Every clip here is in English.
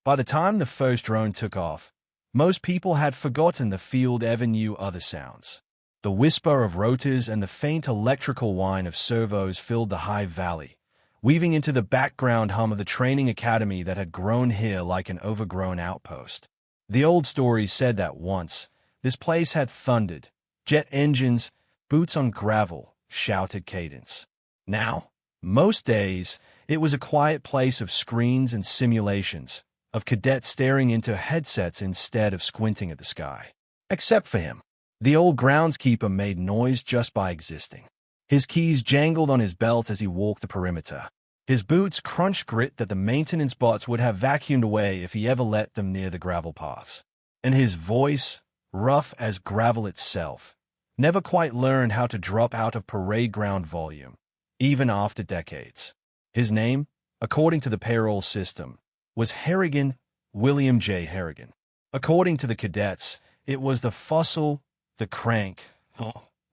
By the time the first drone took off, most people had forgotten the field ever knew other sounds. The whisper of rotors and the faint electrical whine of servos filled the high valley, weaving into the background hum of the training academy that had grown here like an overgrown outpost. The old story said that once, this place had thundered. Jet engines, boots on gravel, shouted cadence. Now, most days, it was a quiet place of screens and simulations, of cadets staring into headsets instead of squinting at the sky. Except for him. The old groundskeeper made noise just by existing. His keys jangled on his belt as he walked the perimeter. His boots crunched grit that the maintenance bots would have vacuumed away if he ever let them near the gravel paths. And his voice, rough as gravel itself, never quite learned how to drop out of parade ground volume, even after decades. His name, according to the payroll system, was Harrigan, William J. Harrigan. According to the cadets, it was the fossil, the crank,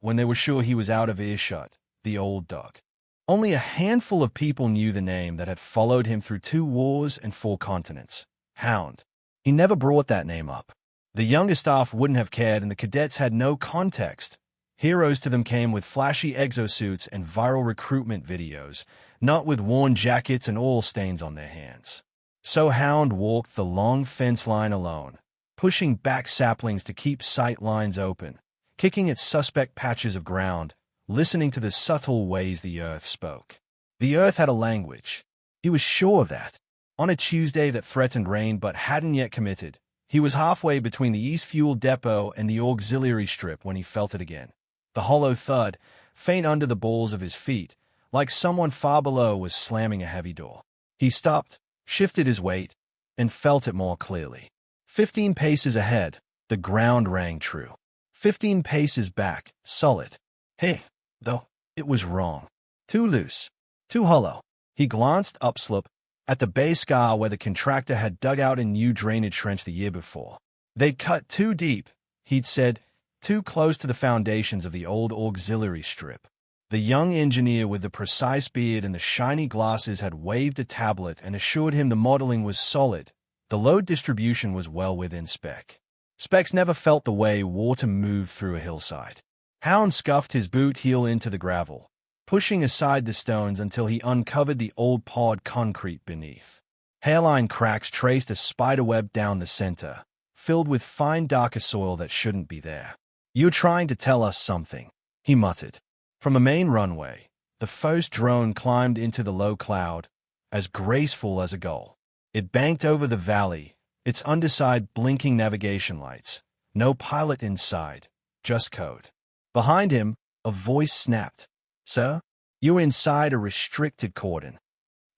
when they were sure he was out of earshot, the old dog. Only a handful of people knew the name that had followed him through 2 wars and 4 continents. Hound. He never brought that name up. The younger staff wouldn't have cared, and the cadets had no context. Heroes to them came with flashy exosuits and viral recruitment videos, not with worn jackets and oil stains on their hands. So Hound walked the long fence line alone, pushing back saplings to keep sight lines open, kicking at suspect patches of ground, listening to the subtle ways the earth spoke. The earth had a language. He was sure of that. On a Tuesday that threatened rain but hadn't yet committed, he was halfway between the East Fuel Depot and the auxiliary strip when he felt it again. The hollow thud, faint under the balls of his feet, like someone far below was slamming a heavy door. He stopped, shifted his weight, and felt it more clearly. 15 paces ahead, the ground rang true. 15 paces back, solid. Hey, though, it was wrong. Too loose. Too hollow. He glanced upslope at the bay scar where the contractor had dug out a new drainage trench the year before. They'd cut too deep, he'd said, too close to the foundations of the old auxiliary strip. The young engineer with the precise beard and the shiny glasses had waved a tablet and assured him the modeling was solid. The load distribution was well within spec. Specs never felt the way water moved through a hillside. Hound scuffed his boot heel into the gravel, pushing aside the stones until he uncovered the old pawed concrete beneath. Hairline cracks traced a spiderweb down the center, filled with fine darker soil that shouldn't be there. "You're trying to tell us something," he muttered. From the main runway, the first drone climbed into the low cloud, as graceful as a gull. It banked over the valley, its underside blinking navigation lights. No pilot inside, just code. Behind him, a voice snapped. "Sir, you're inside a restricted cordon."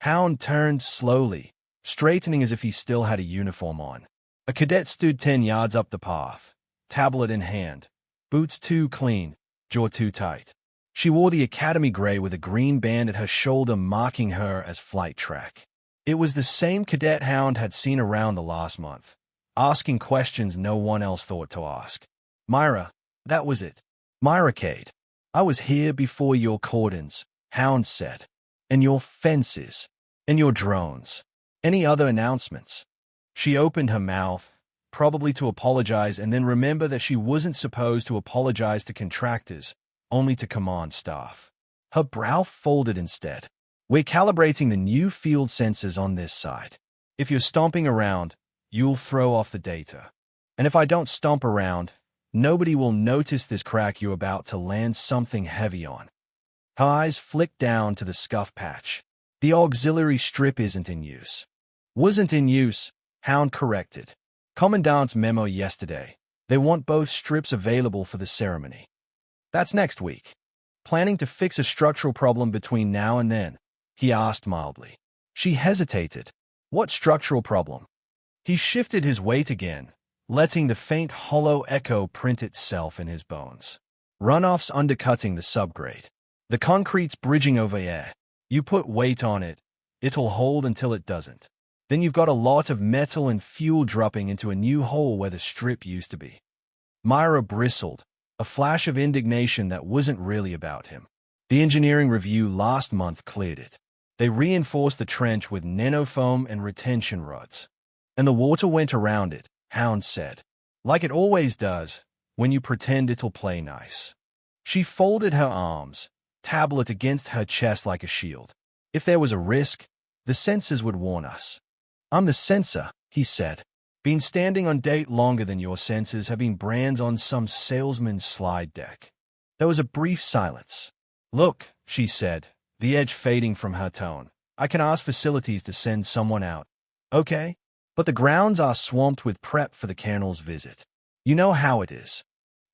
Hound turned slowly, straightening as if he still had a uniform on. A cadet stood 10 yards up the path, tablet in hand, boots too clean, jaw too tight. She wore the academy gray with a green band at her shoulder marking her as flight track. It was the same cadet Hound had seen around the last month, asking questions no one else thought to ask. "Myra, that was it. Myra Cade. I was here before your cordons," Hound said. "And your fences. And your drones. Any other announcements?" She opened her mouth, probably to apologize, and then remember that she wasn't supposed to apologize to contractors, only to command staff. Her brow folded instead. "We're calibrating the new field sensors on this side. If you're stomping around, you'll throw off the data. And if I don't stomp around, nobody will notice this crack you're about to land something heavy on." Her eyes flicked down to the scuff patch. "The auxiliary strip isn't in use." "Wasn't in use," Hound corrected. "Commandant's memo yesterday. They want both strips available for the ceremony." "That's next week." "Planning to fix a structural problem between now and then?" he asked mildly. She hesitated. "What structural problem?" He shifted his weight again, letting the faint hollow echo print itself in his bones. "Runoffs undercutting the subgrade. The concrete's bridging over air. You put weight on it, it'll hold until it doesn't. Then you've got a lot of metal and fuel dropping into a new hole where the strip used to be." Myra bristled, a flash of indignation that wasn't really about him. The engineering review last month cleared it. They reinforced the trench with nanofoam and retention rods. and the water went around it, Hound said. Like it always does, when you pretend it'll play nice. She folded her arms, tablet against her chest like a shield. If there was a risk, the sensors would warn us. I'm the sensor, he said. Been standing on date longer than your sensors have been brands on some salesman's slide deck. There was a brief silence. Look, she said, the edge fading from her tone. I can ask facilities to send someone out. Okay? But the grounds are swamped with prep for the colonel's visit. You know how it is.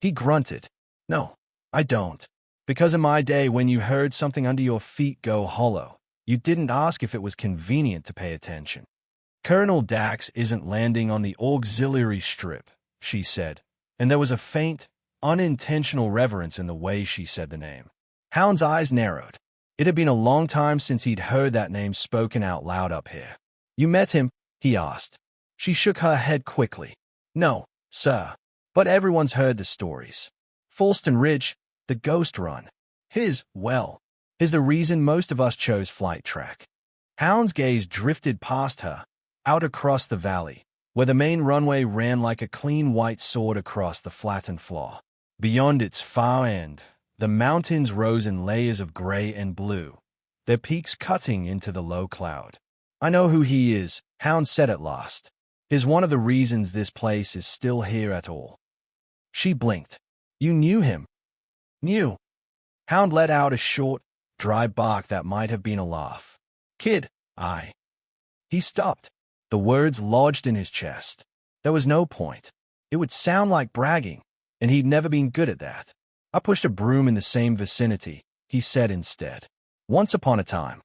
He grunted. No, I don't. Because in my day when you heard something under your feet go hollow, you didn't ask if it was convenient to pay attention. Colonel Dax isn't landing on the auxiliary strip, she said, and there was a faint, unintentional reverence in the way she said the name. Hound's eyes narrowed. It had been a long time since he'd heard that name spoken out loud up here. You met him? He asked. She shook her head quickly. No, sir. But everyone's heard the stories. Falston Ridge, the ghost run. His the reason most of us chose Flight Track. Hound's gaze drifted past her, out across the valley, where the main runway ran like a clean white sword across the flattened floor. Beyond its far end, the mountains rose in layers of gray and blue, their peaks cutting into the low cloud. I know who he is, Hound said at last. He's one of the reasons this place is still here at all. She blinked. You knew him? Knew. Hound let out a short, dry bark that might have been a laugh. Kid, I. He stopped. The words lodged in his chest. There was no point. It would sound like bragging, and he'd never been good at that. I pushed a broom in the same vicinity, he said instead. Once upon a time.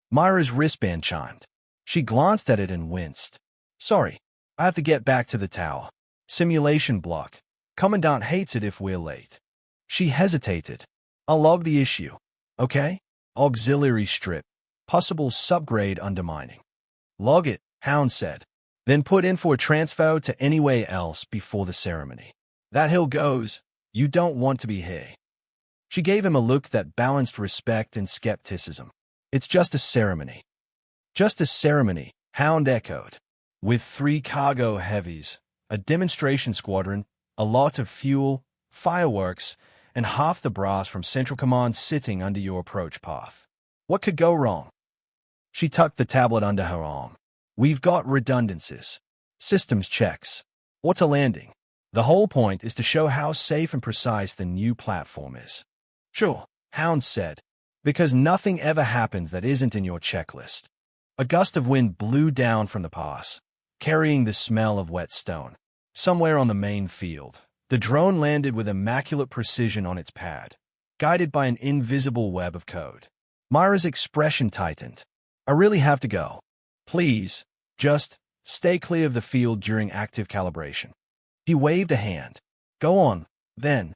Myra's wristband chimed. She glanced at it and winced. Sorry, I have to get back to the tower. Simulation block. Commandant hates it if we're late. She hesitated. I'll log the issue. Okay? Auxiliary strip. Possible subgrade undermining. Log it, Hound said. Then put in for a transfer to anywhere else before the ceremony. That hill goes. You don't want to be here. She gave him a look that balanced respect and skepticism. It's just a ceremony. Just a ceremony, Hound echoed. With 3 cargo heavies, a demonstration squadron, a lot of fuel, fireworks, and half the brass from Central Command sitting under your approach path. What could go wrong? She tucked the tablet under her arm. We've got redundancies. Systems checks. Auto landing. The whole point is to show how safe and precise the new platform is. Sure, Hound said, because nothing ever happens that isn't in your checklist. A gust of wind blew down from the pass, carrying the smell of wet stone. Somewhere on the main field, the drone landed with immaculate precision on its pad, guided by an invisible web of code. Myra's expression tightened. I really have to go. Please, just stay clear of the field during active calibration. He waved a hand. Go on, then.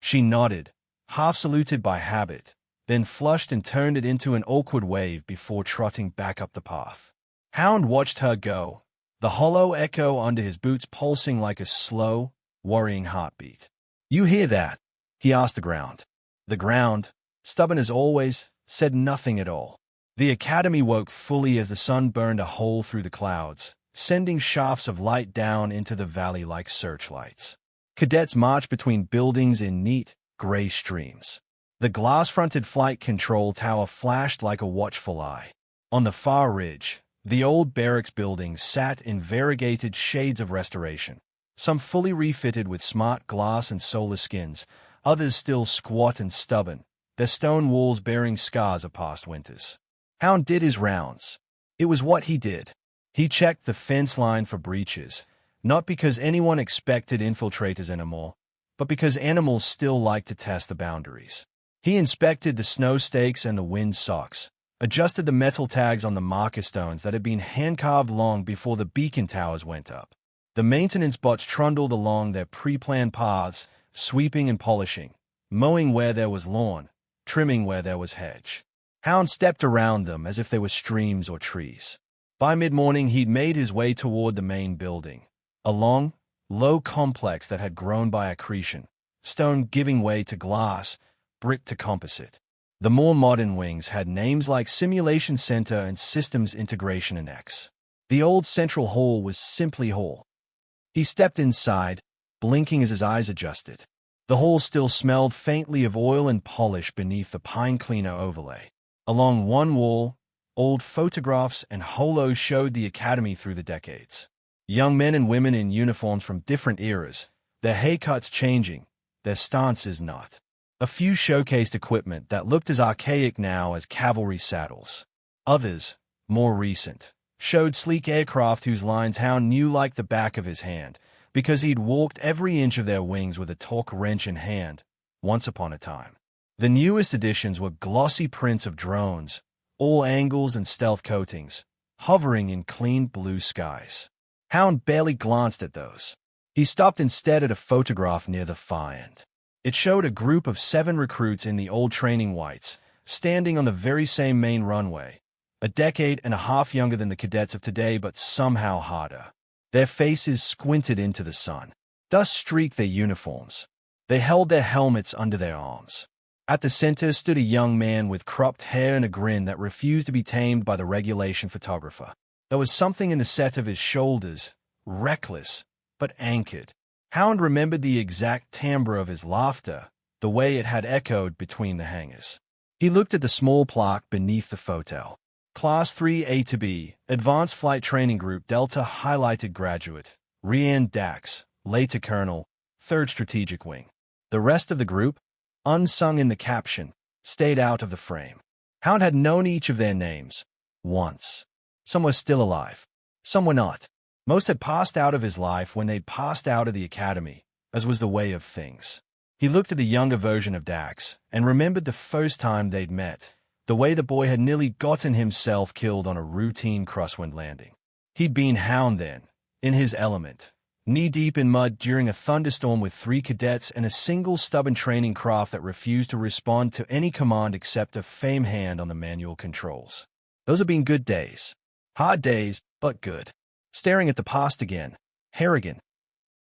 She nodded, half-saluted by habit, then flushed and turned it into an awkward wave before trotting back up the path. Hound watched her go, the hollow echo under his boots pulsing like a slow, worrying heartbeat. You hear that? He asked the ground. The ground, stubborn as always, said nothing at all. The academy woke fully as the sun burned a hole through the clouds, sending shafts of light down into the valley like searchlights. Cadets marched between buildings in neat, gray streams. The glass-fronted flight control tower flashed like a watchful eye. On the far ridge, the old barracks buildings sat in variegated shades of restoration, some fully refitted with smart glass and solar skins, others still squat and stubborn, their stone walls bearing scars of past winters. Hound did his rounds. It was what he did. He checked the fence line for breaches, not because anyone expected infiltrators anymore, but because animals still like to test the boundaries. He inspected the snow stakes and the wind socks, adjusted the metal tags on the marker stones that had been hand-carved long before the beacon towers went up. The maintenance bots trundled along their pre-planned paths, sweeping and polishing, mowing where there was lawn, trimming where there was hedge. Hound stepped around them as if they were streams or trees. By mid-morning, he'd made his way toward the main building, a long, low complex that had grown by accretion, stone giving way to glass, brick to composite. The more modern wings had names like Simulation Center and Systems Integration Annex. The old central hall was simply hall. He stepped inside, blinking as his eyes adjusted. The hall still smelled faintly of oil and polish beneath the pine cleaner overlay. Along one wall, old photographs and holos showed the academy through the decades. Young men and women in uniforms from different eras, their haircuts changing, their stances not. A few showcased equipment that looked as archaic now as cavalry saddles. Others, more recent, showed sleek aircraft whose lines Hound knew like the back of his hand, because he'd walked every inch of their wings with a torque wrench in hand, once upon a time. The newest additions were glossy prints of drones, all angles and stealth coatings, hovering in clean blue skies. Hound barely glanced at those. He stopped instead at a photograph near the far end. It showed a group of 7 recruits in the old training whites, standing on the very same main runway, a decade and a half younger than the cadets of today but somehow harder. Their faces squinted into the sun. Dust streaked their uniforms. They held their helmets under their arms. At the center stood a young man with cropped hair and a grin that refused to be tamed by the regulation photographer. There was something in the set of his shoulders, reckless, but anchored. Hound remembered the exact timbre of his laughter, the way it had echoed between the hangars. He looked at the small plaque beneath the photo. Class 3A to B, Advanced Flight Training Group Delta highlighted graduate, Rian Dax, later Colonel, 3rd Strategic Wing. The rest of the group, unsung in the caption, stayed out of the frame. Hound had known each of their names, once. Some were still alive. Some were not. Most had passed out of his life when they'd passed out of the academy, as was the way of things. He looked at the younger version of Dax and remembered the first time they'd met, the way the boy had nearly gotten himself killed on a routine crosswind landing. He'd been Hound then, in his element, knee-deep in mud during a thunderstorm with 3 cadets and a single stubborn training craft that refused to respond to any command except a firm hand on the manual controls. Those had been good days. Hard days, but good. Staring at the past again, Harrigan.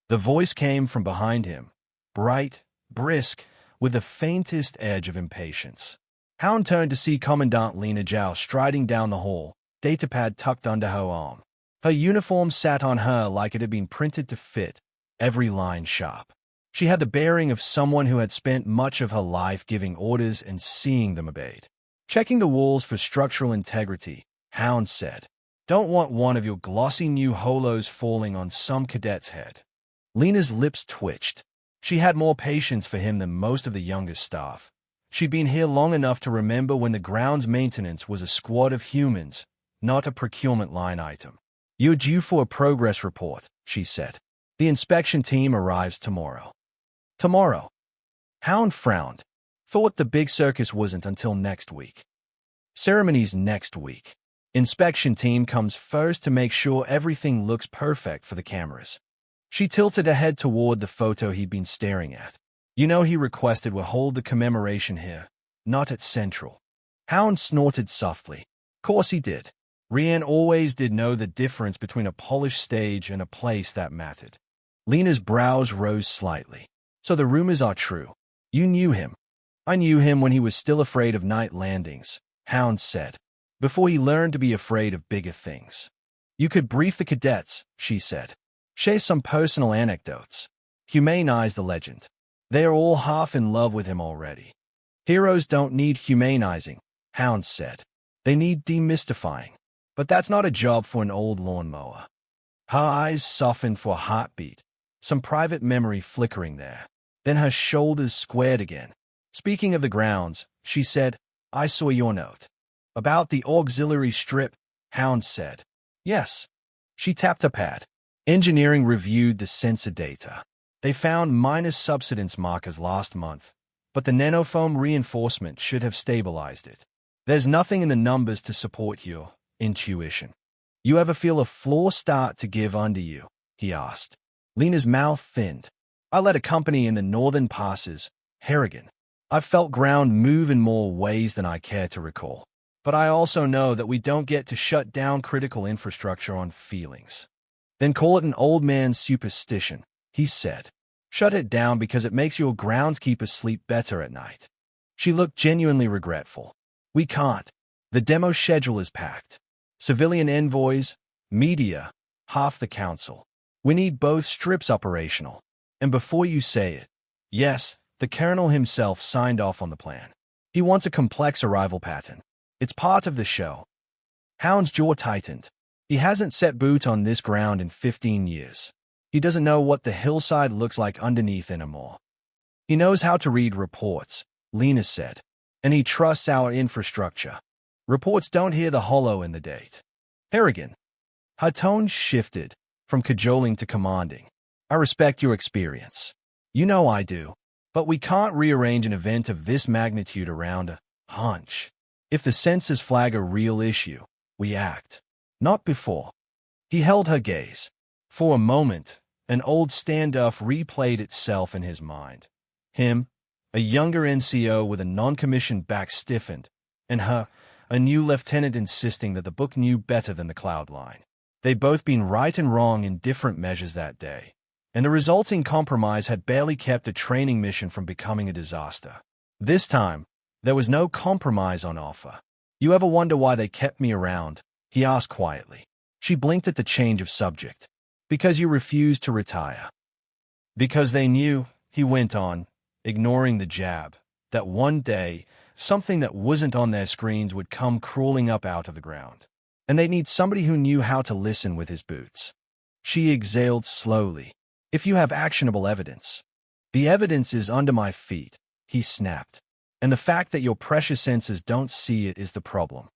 The voice came from behind him, bright, brisk, with the faintest edge of impatience. Hound turned to see Commandant Lena Zhao striding down the hall, datapad tucked under her arm. Her uniform sat on her like it had been printed to fit, every line sharp. She had the bearing of someone who had spent much of her life giving orders and seeing them obeyed. Checking the walls for structural integrity, Hound said, "Don't want one of your glossy new holos falling on some cadet's head." Lena's lips twitched. She had more patience for him than most of the younger staff. She'd been here long enough to remember when the grounds maintenance was a squad of humans, not a procurement line item. "You're due for a progress report," she said. "The inspection team arrives tomorrow." Tomorrow? Hound frowned. Thought the big circus wasn't until next week. Ceremonies next week. Inspection team comes first to make sure everything looks perfect for the cameras. She tilted her head toward the photo he'd been staring at. "You know he requested we'll hold the commemoration here, not at Central." Hound snorted softly. Course he did. Rian always did know the difference between a polished stage and a place that mattered. Lena's brows rose slightly. "So the rumors are true. You knew him." "I knew him when he was still afraid of night landings," Hound said, "before he learned to be afraid of bigger things." "You could brief the cadets," she said. "Share some personal anecdotes. Humanize the legend. They are all half in love with him already." "Heroes don't need humanizing," Hound said. "They need demystifying. But that's not a job for an old lawnmower." Her eyes softened for a heartbeat, some private memory flickering there. Then her shoulders squared again. "Speaking of the grounds," she said, "I saw your note." "About the auxiliary strip," Hound said. "Yes." She tapped her pad. "Engineering reviewed the sensor data. They found minor subsidence markers last month, but the nanofoam reinforcement should have stabilized it. There's nothing in the numbers to support your intuition." "You ever feel a floor start to give under you?" he asked. Lena's mouth thinned. "I led a company in the northern passes, Harrigan. I've felt ground move in more ways than I care to recall. But I also know that we don't get to shut down critical infrastructure on feelings." "Then call it an old man's superstition," he said. "Shut it down because it makes your groundskeeper sleep better at night." She looked genuinely regretful. "We can't. The demo schedule is packed. Civilian envoys, Media, half the council. We need both strips operational. And before you say it, yes, the colonel himself signed off on the plan. He wants a complex arrival pattern. It's part of the show. Hound's jaw tightened. He hasn't set boot on this ground in 15 years. He doesn't know what the hillside looks like underneath anymore. He knows how to read reports, Lena said, and he trusts our infrastructure. Reports don't hear the hollow in the date. Harrigan. Her tone shifted from cajoling to commanding. I respect your experience. You know I do. But we can't rearrange an event of this magnitude around a hunch. If the sensors flag a real issue, we act. Not before. He held her gaze. For a moment, an old standoff replayed itself in his mind. Him, a younger NCO with a non-commissioned back stiffened, and her, a new lieutenant insisting that the book knew better than the cloud line. They'd both been right and wrong in different measures that day, and the resulting compromise had barely kept a training mission from becoming a disaster. This time, there was no compromise on offer. You ever wonder why they kept me around? He asked quietly. She blinked at the change of subject. Because you refused to retire. Because they knew, he went on, ignoring the jab, that one day, something that wasn't on their screens would come crawling up out of the ground. And they'd need somebody who knew how to listen with his boots. She exhaled slowly. If you have actionable evidence. The evidence is under my feet, he snapped. And the fact that your precious senses don't see it is the problem.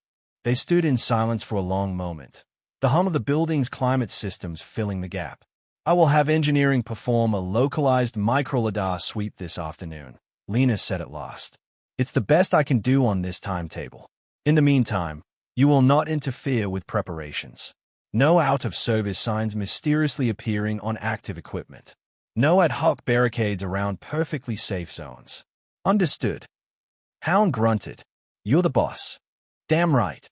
They stood in silence for a long moment, the hum of the building's climate systems filling the gap. I will have engineering perform a localized micro-lidar sweep this afternoon, Lena said at last. It's the best I can do on this timetable. In the meantime, you will not interfere with preparations. No out-of-service signs mysteriously appearing on active equipment. No ad hoc barricades around perfectly safe zones. Understood. Hound grunted. You're the boss. Damn right.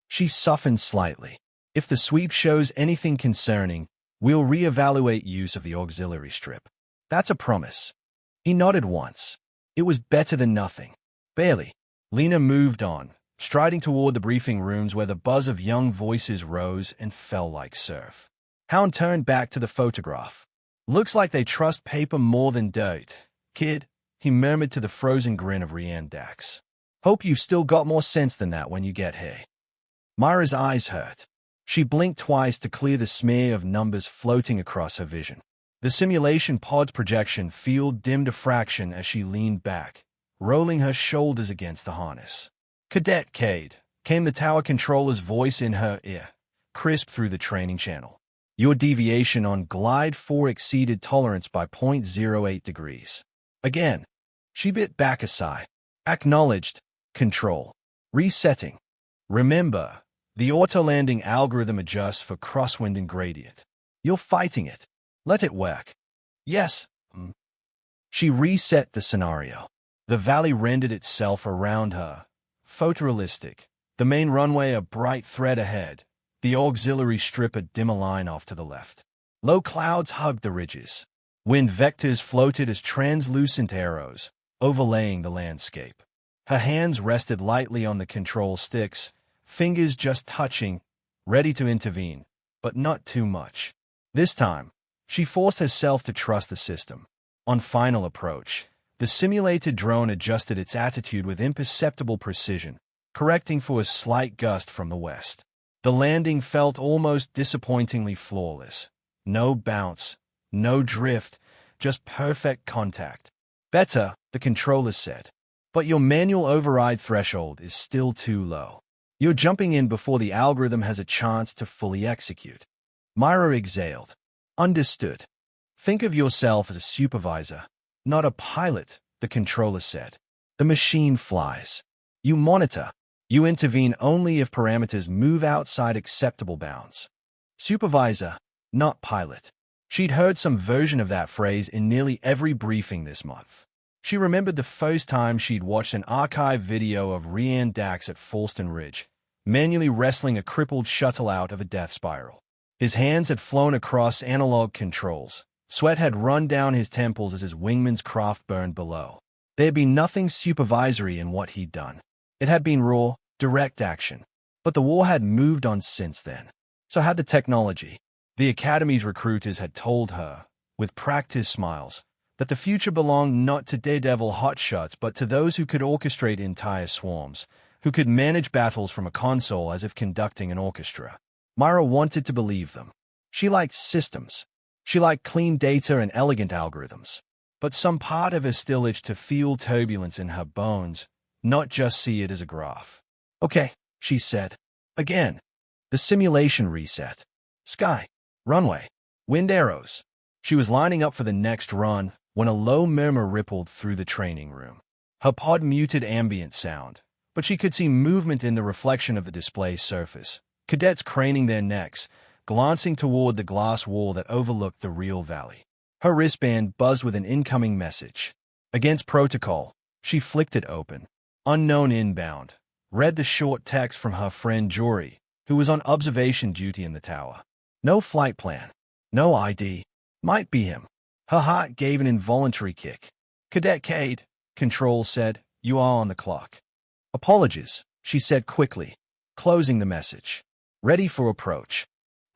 She softened slightly. If the sweep shows anything concerning, we'll reevaluate use of the auxiliary strip. That's a promise. He nodded once. It was better than nothing. Barely. Lena moved on, striding toward the briefing rooms where the buzz of young voices rose and fell like surf. Hound turned back to the photograph. Looks like they trust paper more than dirt, kid, he murmured to the frozen grin of Rianne Dax. Hope you've still got more sense than that when you get here. Myra's eyes hurt. She blinked twice to clear the smear of numbers floating across her vision. The simulation pod's projection field dimmed a fraction as she leaned back, rolling her shoulders against the harness. Cadet Cade, came the tower controller's voice in her ear, crisp through the training channel. Your deviation on Glide 4 exceeded tolerance by 0.08 degrees. Again. She bit back a sigh. Acknowledged. Control. Resetting. Remember, the auto-landing algorithm adjusts for crosswind and gradient. You're fighting it. Let it work. Yes. She reset the scenario. The valley rendered itself around her. Photorealistic. The main runway a bright thread ahead. The auxiliary strip a dimmer line off to the left. Low clouds hugged the ridges. Wind vectors floated as translucent arrows, overlaying the landscape. Her hands rested lightly on the control sticks, fingers just touching, ready to intervene, but not too much. This time, she forced herself to trust the system. On final approach, the simulated drone adjusted its attitude with imperceptible precision, correcting for a slight gust from the west. The landing felt almost disappointingly flawless. No bounce, no drift, just perfect contact. Better, the controller said. But your manual override threshold is still too low. You're jumping in before the algorithm has a chance to fully execute. Myra exhaled. Understood. Think of yourself as a supervisor, not a pilot, the controller said. The machine flies. You monitor. You intervene only if parameters move outside acceptable bounds. Supervisor, not pilot. She'd heard some version of that phrase in nearly every briefing this month. She remembered the first time she'd watched an archive video of Rianne Dax at Falston Ridge, manually wrestling a crippled shuttle out of a death spiral. His hands had flown across analog controls. Sweat had run down his temples as his wingman's craft burned below. There had been nothing supervisory in what he'd done. It had been raw, direct action. But the war had moved on since then. So had the technology. The Academy's recruiters had told her, with practiced smiles, that the future belonged not to daredevil hotshots but to those who could orchestrate entire swarms, who could manage battles from a console as if conducting an orchestra. Myra wanted to believe them. She liked systems. She liked clean data and elegant algorithms. But some part of her still itched to feel turbulence in her bones, not just see it as a graph. Okay, she said. Again. The simulation reset. Sky. Runway. Wind arrows. She was lining up for the next run when a low murmur rippled through the training room. Her pod muted ambient sound, but she could see movement in the reflection of the display surface. Cadets craning their necks, glancing toward the glass wall that overlooked the real valley. Her wristband buzzed with an incoming message. Against protocol, she flicked it open. Unknown inbound. Read the short text from her friend Jory, who was on observation duty in the tower. No flight plan. No ID. Might be him. Her heart gave an involuntary kick. Cadet Cade, Control said, you are on the clock. Apologies, she said quickly, closing the message. Ready for approach.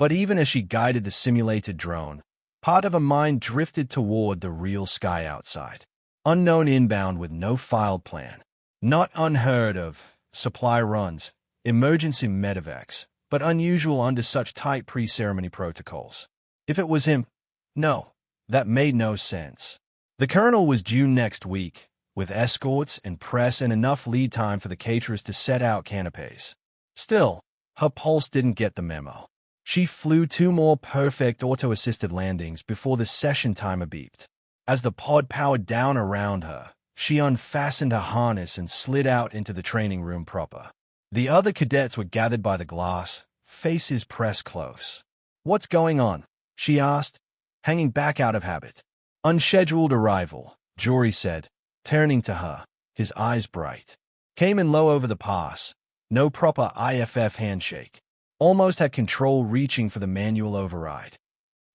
But even as she guided the simulated drone, part of her mind drifted toward the real sky outside. Unknown inbound with no filed plan. Not unheard of. Supply runs. Emergency medevacs. But unusual under such tight pre-ceremony protocols. If it was him, no, that made no sense. The colonel was due next week, with escorts and press and enough lead time for the caterers to set out canapes. Still, her pulse didn't get the memo. She flew 2 more perfect auto-assisted landings before the session timer beeped. As the pod powered down around her, she unfastened her harness and slid out into the training room proper. The other cadets were gathered by the glass, faces pressed close. What's going on? She asked, hanging back out of habit. Unscheduled arrival, Jory said, turning to her, his eyes bright. Came in low over the pass. No proper IFF handshake. Almost had Control reaching for the manual override.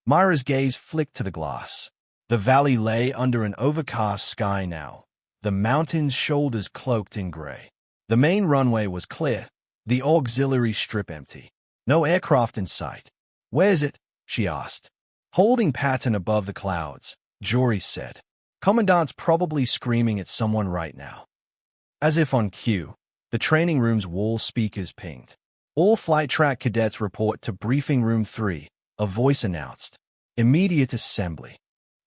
Myra's gaze flicked to the glass. The valley lay under an overcast sky now, the mountain's shoulders cloaked in gray. The main runway was clear, the auxiliary strip empty. No aircraft in sight. Where's it? She asked. Holding pattern above the clouds, Jory said. Commandant's probably screaming at someone right now. As if on cue, the training room's wall speakers pinged. All flight track cadets report to Briefing Room 3, a voice announced. Immediate assembly.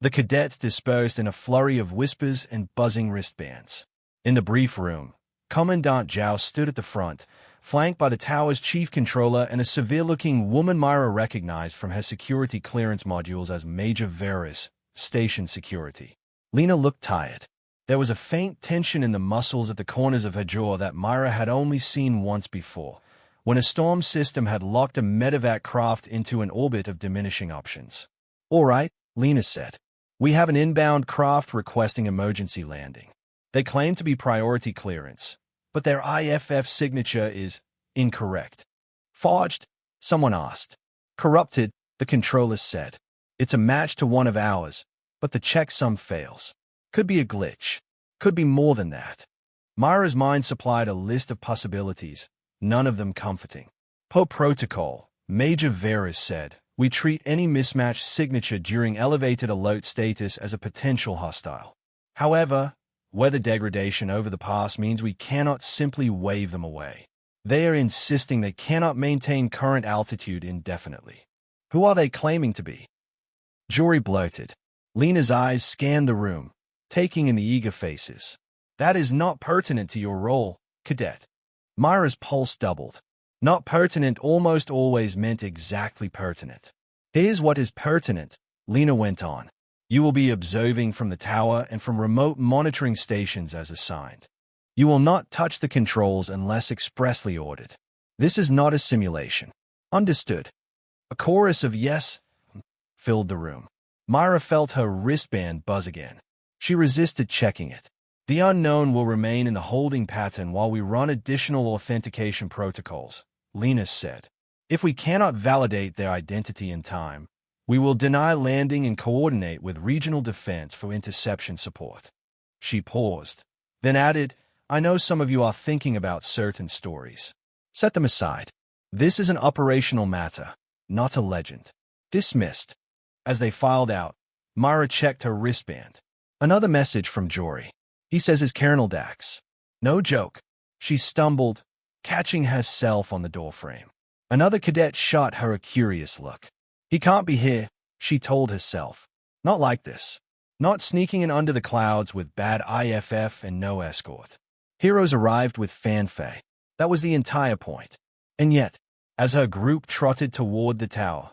The cadets dispersed in a flurry of whispers and buzzing wristbands. In the brief room, Commandant Zhao stood at the front, flanked by the tower's chief controller and a severe-looking woman Myra recognized from her security clearance modules as Major Varys, station security. Lena looked tired. There was a faint tension in the muscles at the corners of her jaw that Myra had only seen once before, when a storm system had locked a medevac craft into an orbit of diminishing options. All right, Lena said. We have an inbound craft requesting emergency landing. They claim to be priority clearance, but their IFF signature is incorrect. Forged? Someone asked. Corrupted, the controller said. It's a match to one of ours, but the checksum fails. Could be a glitch. Could be more than that. Myra's mind supplied a list of possibilities, none of them comforting. Per protocol, Major Varys said, we treat any mismatched signature during elevated alert status as a potential hostile. However, weather degradation over the pass means we cannot simply wave them away. They are insisting they cannot maintain current altitude indefinitely. Who are they claiming to be? Jory blurted. Lena's eyes scanned the room, taking in the eager faces. That is not pertinent to your role, cadet. Myra's pulse doubled. Not pertinent almost always meant exactly pertinent. Here's what is pertinent, Lena went on. You will be observing from the tower and from remote monitoring stations as assigned. You will not touch the controls unless expressly ordered. This is not a simulation. Understood. A chorus of yes filled the room. Myra felt her wristband buzz again. She resisted checking it. The unknown will remain in the holding pattern while we run additional authentication protocols, Lena said. If we cannot validate their identity in time, we will deny landing and coordinate with regional defense for interception support. She paused, then added, I know some of you are thinking about certain stories. Set them aside. This is an operational matter, not a legend. Dismissed. As they filed out, Myra checked her wristband. Another message from Jory. He says it's Colonel Dax. No joke. She stumbled, catching herself on the doorframe. Another cadet shot her a curious look. He can't be here, she told herself. Not like this. Not sneaking in under the clouds with bad IFF and no escort. Heroes arrived with fanfare. That was the entire point. And yet, as her group trotted toward the tower,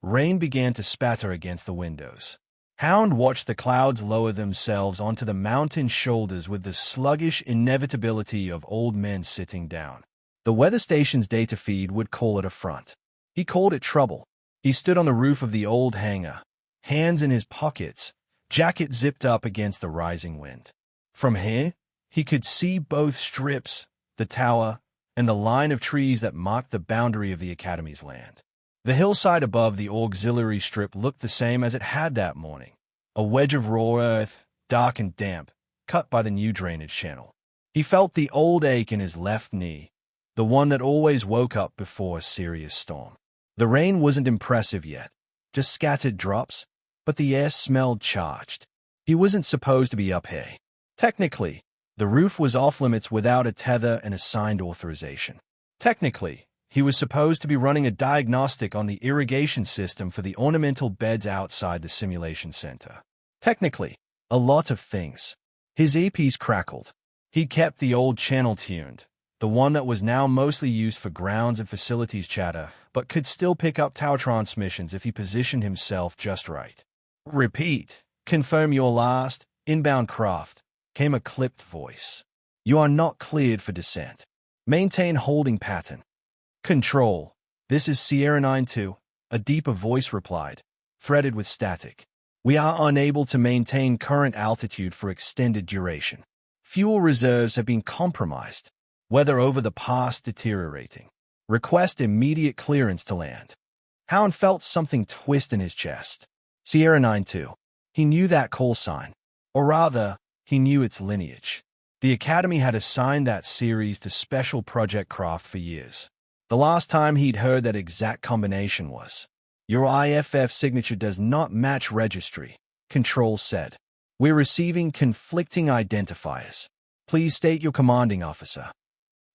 rain began to spatter against the windows. Hound watched the clouds lower themselves onto the mountain shoulders with the sluggish inevitability of old men sitting down. The weather station's data feed would call it a front. He called it trouble. He stood on the roof of the old hangar, hands in his pockets, jacket zipped up against the rising wind. From here, he could see both strips, the tower, and the line of trees that marked the boundary of the Academy's land. The hillside above the auxiliary strip looked the same as it had that morning, a wedge of raw earth, dark and damp, cut by the new drainage channel. He felt the old ache in his left knee, the one that always woke up before a serious storm. The rain wasn't impressive yet, just scattered drops, but the air smelled charged. He wasn't supposed to be up here. Technically, the roof was off-limits without a tether and assigned authorization. Technically, he was supposed to be running a diagnostic on the irrigation system for the ornamental beds outside the simulation center. Technically, a lot of things. His earpiece crackled. He kept the old channel tuned, the one that was now mostly used for grounds and facilities chatter, but could still pick up tower transmissions if he positioned himself just right. Repeat. Confirm your last, inbound craft, came a clipped voice. You are not cleared for descent. Maintain holding pattern. Control. This is Sierra 9-2, a deeper voice replied, threaded with static. We are unable to maintain current altitude for extended duration. Fuel reserves have been compromised. Weather over the past deteriorating. Request immediate clearance to land. Hound felt something twist in his chest. Sierra 9-2. He knew that call sign. Or rather, he knew its lineage. The Academy had assigned that series to Special Project Craft for years. The last time he'd heard that exact combination was, "Your IFF signature does not match registry," Control said. "We're receiving conflicting identifiers. Please state your commanding officer."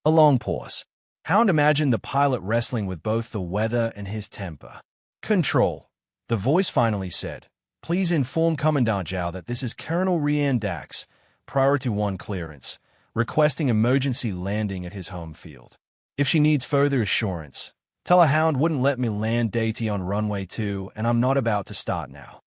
A long pause. Hound imagined the pilot wrestling with both the weather and his temper. "Control," the voice finally said. "Please inform Commandant Zhao that this is Colonel Rian Dax, Priority 1 clearance, requesting emergency landing at his home field. If she needs further assurance, tell her Hound wouldn't let me land Daty on runway 2 and I'm not about to start now."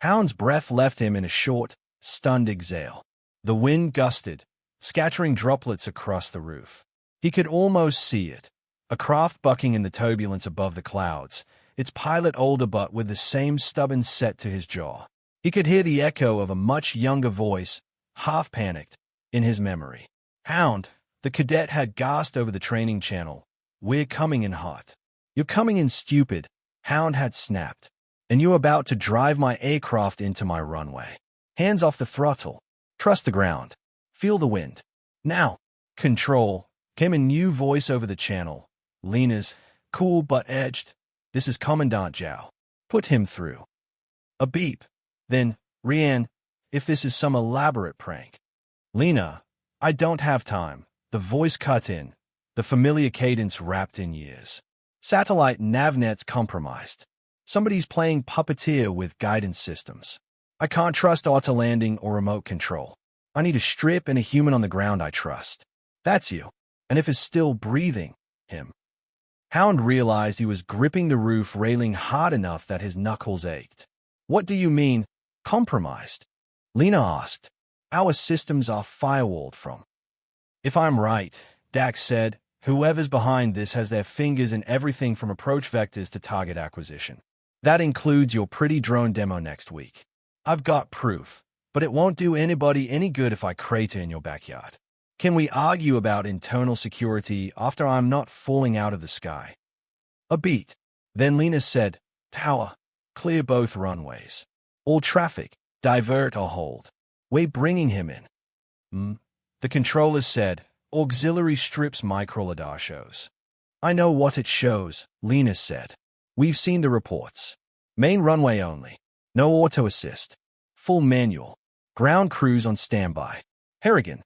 Hound's breath left him in a short, stunned exhale. The wind gusted, scattering droplets across the roof. He could almost see it, a craft bucking in the turbulence above the clouds, its pilot older but with the same stubborn set to his jaw. He could hear the echo of a much younger voice, half panicked, in his memory. "Hound," the cadet had gasped over the training channel. "We're coming in hot." "You're coming in stupid," Hound had snapped. "And you're about to drive my aircraft into my runway. Hands off the throttle. Trust the ground. Feel the wind. Now." "Control," came a new voice over the channel. Lena's, cool but edged. "This is Commandant Zhao. Put him through." A beep. Then, "Rian, if this is some elaborate prank." "Lena, I don't have time." The voice cut in, the familiar cadence wrapped in years. "Satellite navnet's compromised. Somebody's playing puppeteer with guidance systems. I can't trust auto-landing or remote control. I need a strip and a human on the ground I trust. That's you. And if it's still breathing, him." Hound realized he was gripping the roof railing hard enough that his knuckles ached. "What do you mean, compromised?" Lena asked. "Our systems are firewalled from." "If I'm right," Dax said, "whoever's behind this has their fingers in everything from approach vectors to target acquisition. That includes your pretty drone demo next week. I've got proof, but it won't do anybody any good if I crater in your backyard. Can we argue about internal security after I'm not falling out of the sky?" A beat. Then Lena said, "Tower, clear both runways. All traffic, divert or hold. We're bringing him in." The controller said, "Auxiliary strips microradar shows." "I know what it shows," Lena said. We've seen the reports. Main runway only. No auto-assist. Full manual. Ground crews on standby. Harrigan.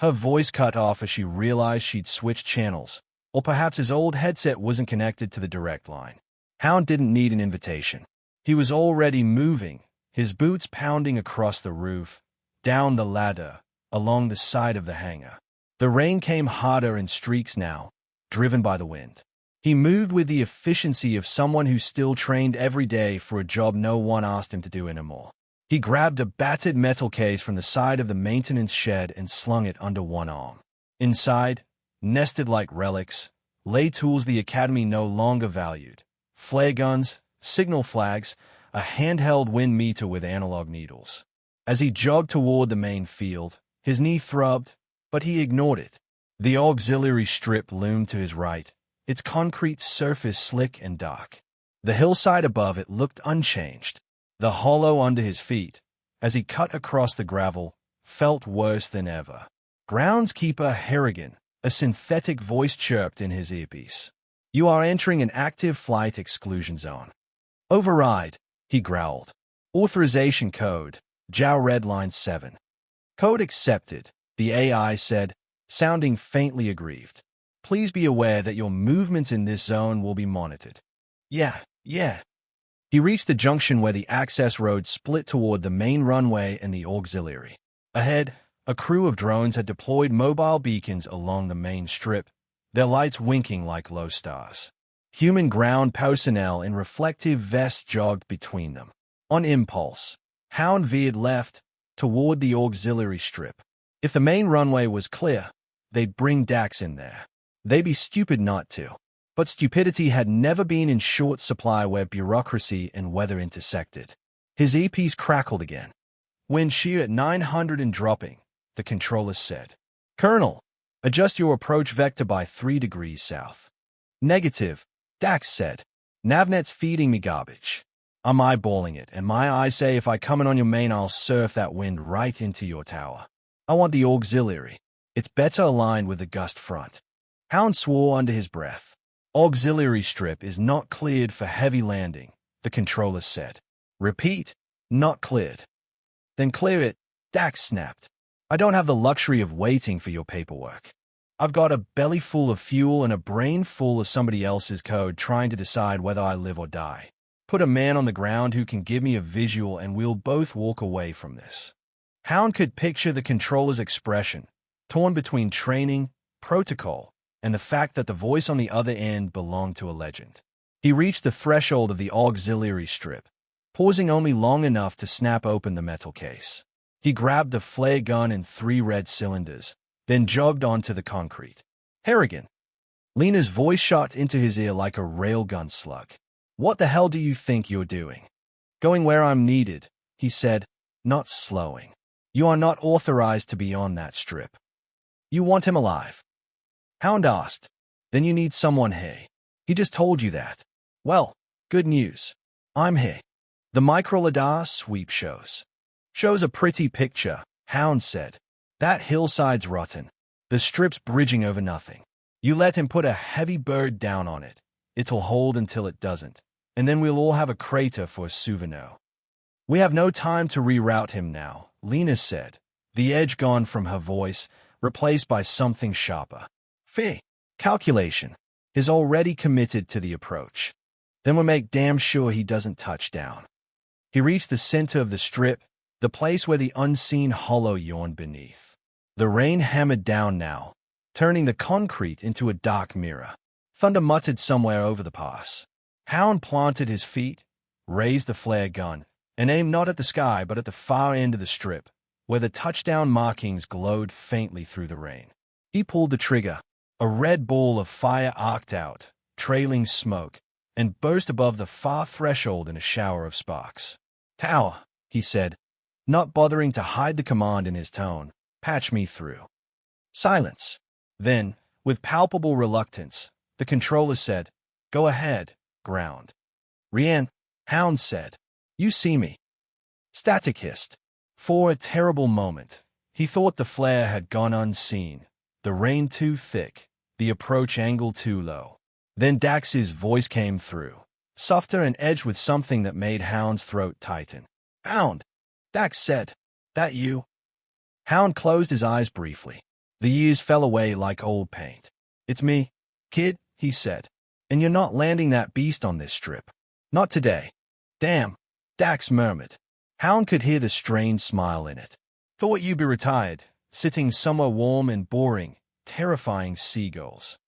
Her voice cut off as she realized she'd switched channels, or perhaps his old headset wasn't connected to the direct line. Hound didn't need an invitation. He was already moving, his boots pounding across the roof, down the ladder, along the side of the hangar. The rain came harder in streaks now, driven by the wind. He moved with the efficiency of someone who still trained every day for a job no one asked him to do anymore. He grabbed a battered metal case from the side of the maintenance shed and slung it under one arm. Inside, nested like relics, lay tools the Academy no longer valued. Flare guns, signal flags, a handheld wind meter with analog needles. As he jogged toward the main field, his knee throbbed, but he ignored it. The auxiliary strip loomed to his right, its concrete surface slick and dark. The hillside above it looked unchanged. The hollow under his feet, as he cut across the gravel, felt worse than ever. Groundskeeper Harrigan, a synthetic voice chirped in his earpiece. You are entering an active flight exclusion zone. Override, he growled. Authorization code, JAO Redline 7. Code accepted, the AI said, sounding faintly aggrieved. Please be aware that your movements in this zone will be monitored. Yeah. He reached the junction where the access road split toward the main runway and the auxiliary. Ahead, a crew of drones had deployed mobile beacons along the main strip, their lights winking like low stars. Human ground personnel in reflective vests jogged between them. On impulse, Hound veered left, toward the auxiliary strip. If the main runway was clear, they'd bring Dax in there. They'd be stupid not to. But stupidity had never been in short supply where bureaucracy and weather intersected. His earpiece crackled again. Wind shear at 900 and dropping, the controller said. Colonel, adjust your approach vector by 3 degrees south. Negative, Dax said. Navnet's feeding me garbage. I'm eyeballing it, and my eyes say if I come in on your main, I'll surf that wind right into your tower. I want the auxiliary. It's better aligned with the gust front. Hound swore under his breath. Auxiliary strip is not cleared for heavy landing, the controller said. Repeat, not cleared. Then clear it, Dax snapped. I don't have the luxury of waiting for your paperwork. I've got a belly full of fuel and a brain full of somebody else's code trying to decide whether I live or die. Put a man on the ground who can give me a visual and we'll both walk away from this. Hound could picture the controller's expression, torn between training, protocol, and the fact that the voice on the other end belonged to a legend. He reached the threshold of the auxiliary strip, pausing only long enough to snap open the metal case. He grabbed the flare gun and 3 red cylinders, then jogged onto the concrete. Harrigan. Lena's voice shot into his ear like a railgun slug. What the hell do you think you're doing? Going where I'm needed, he said, not slowing. You are not authorized to be on that strip. You want him alive? Hound asked. Then you need someone here. He just told you that. Well, good news. I'm here. The micro-lidar sweep shows a pretty picture, Hound said. That hillside's rotten. The strip's bridging over nothing. You let him put a heavy bird down on it. It'll hold until it doesn't, and then we'll all have a crater for a souvenir. We have no time to reroute him now, Lena said, the edge gone from her voice, replaced by something sharper. Fee. Calculation. Is already committed to the approach. Then we'll make damn sure he doesn't touch down. He reached the center of the strip, the place where the unseen hollow yawned beneath. The rain hammered down now, turning the concrete into a dark mirror. Thunder muttered somewhere over the pass. Hound planted his feet, raised the flare gun, and aimed not at the sky but at the far end of the strip, where the touchdown markings glowed faintly through the rain. He pulled the trigger. A red ball of fire arced out, trailing smoke, and burst above the far threshold in a shower of sparks. Tower, he said, not bothering to hide the command in his tone. Patch me through. Silence. Then, with palpable reluctance, the controller said, Go ahead, ground. Rien, Hound said. You see me. Static hissed. For a terrible moment, he thought the flare had gone unseen. The rain too thick, the approach angle too low. Then Dax's voice came through. softer and edged with something that made Hound's throat tighten. "Hound," Dax said. "That you?" Hound closed his eyes briefly. The years fell away like old paint. "It's me, kid," he said. "And you're not landing that beast on this strip. Not today." "Damn," Dax murmured. Hound could hear the strained smile in it. "Thought you'd be retired, sitting somewhere warm and boring, terrifying seagulls."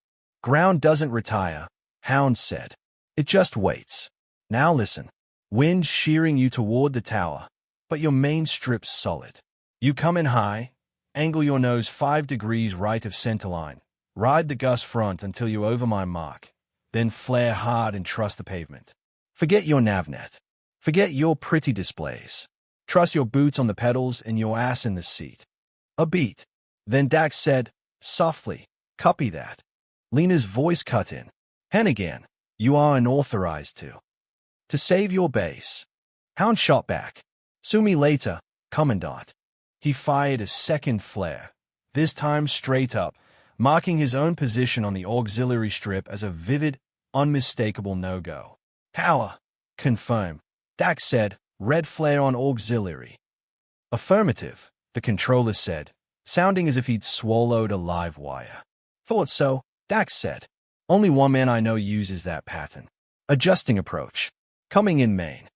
"Ground doesn't retire," Hound said. "It just waits. Now listen. Wind shearing you toward the tower, but your main strip's solid. You come in high, angle your nose 5 degrees right of centerline, ride the gust front until you're over my mark, then flare hard and trust the pavement. Forget your navnet. Forget your pretty displays. Trust your boots on the pedals and your ass in the seat." A beat. Then Dax said, softly, "Copy that." Lena's voice cut in. "And again, you are unauthorized to save your base." Hound shot back. "Sue me later, Commandant." He fired a second flare, this time straight up, marking his own position on the auxiliary strip as a vivid, unmistakable no-go. "Power. Confirm," Dax said, "red flare on auxiliary." "Affirmative," the controller said, sounding as if he'd swallowed a live wire. "Thought so," Dax said. "Only one man I know uses that pattern." Adjusting approach. Coming in main.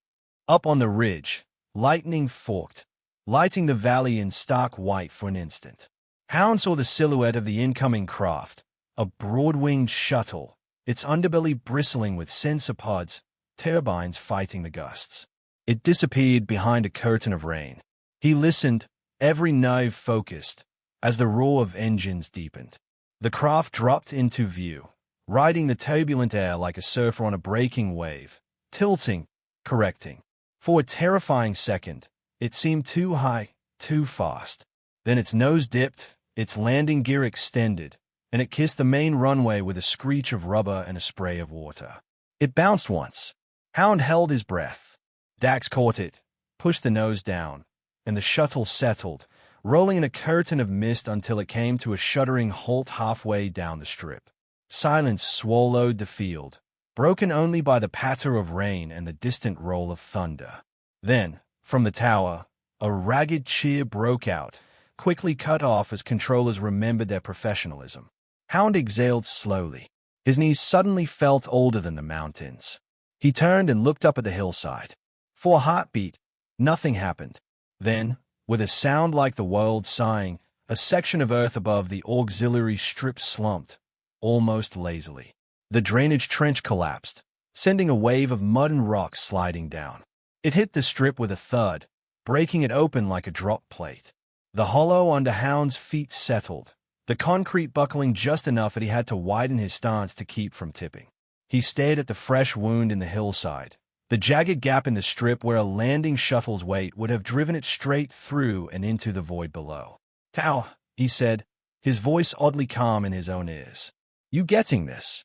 Up on the ridge, lightning forked, lighting the valley in stark white for an instant. Hound saw the silhouette of the incoming craft, a broad-winged shuttle, its underbelly bristling with sensor pods, turbines fighting the gusts. It disappeared behind a curtain of rain. He listened, every nerve focused, as the roar of engines deepened. The craft dropped into view, riding the turbulent air like a surfer on a breaking wave, tilting, correcting. For a terrifying second, it seemed too high, too fast. Then its nose dipped, its landing gear extended, and it kissed the main runway with a screech of rubber and a spray of water. It bounced once. Hound held his breath. Dax caught it, pushed the nose down, and the shuttle settled, rolling in a curtain of mist until it came to a shuddering halt halfway down the strip. Silence swallowed the field, broken only by the patter of rain and the distant roll of thunder. Then, from the tower, a ragged cheer broke out, quickly cut off as controllers remembered their professionalism. Hound exhaled slowly. His knees suddenly felt older than the mountains. He turned and looked up at the hillside. For a heartbeat, nothing happened. Then, with a sound like the world sighing, a section of earth above the auxiliary strip slumped, almost lazily. The drainage trench collapsed, sending a wave of mud and rocks sliding down. It hit the strip with a thud, breaking it open like a drop plate. The hollow under Hound's feet settled, the concrete buckling just enough that he had to widen his stance to keep from tipping. He stared at the fresh wound in the hillside, the jagged gap in the strip where a landing shuttle's weight would have driven it straight through and into the void below. "Tau," he said, his voice oddly calm in his own ears. "You getting this?"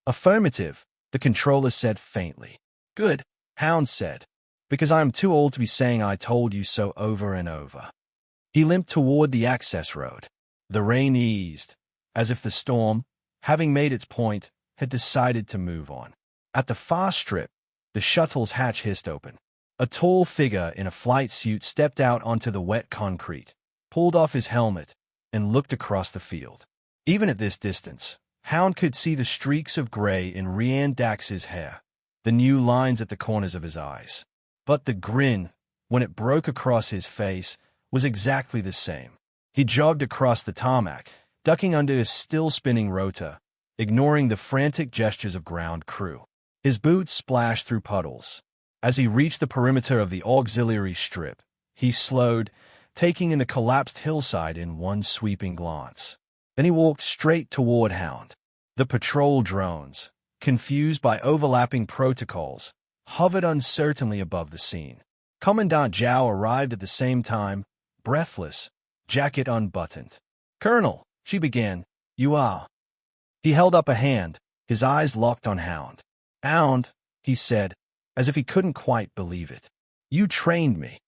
"Affirmative," the controller said faintly. "Good," Hound said, "because I am too old to be saying I told you so over and over." He limped toward the access road. The rain eased, as if the storm, having made its point, had decided to move on. At the far strip, the shuttle's hatch hissed open. A tall figure in a flight suit stepped out onto the wet concrete, pulled off his helmet, and looked across the field. Even at this distance, Hound could see the streaks of gray in Rian Dax's hair, the new lines at the corners of his eyes. But the grin, when it broke across his face, was exactly the same. He jogged across the tarmac, ducking under his still-spinning rotor, ignoring the frantic gestures of ground crew. His boots splashed through puddles. As he reached the perimeter of the auxiliary strip, he slowed, taking in the collapsed hillside in one sweeping glance. Then he walked straight toward Hound. The patrol drones, confused by overlapping protocols, hovered uncertainly above the scene. Commandant Zhao arrived at the same time, breathless, jacket unbuttoned. "Colonel," she began, "you are—" He held up a hand, his eyes locked on Hound. "Hound," he said, as if he couldn't quite believe it. "You trained me."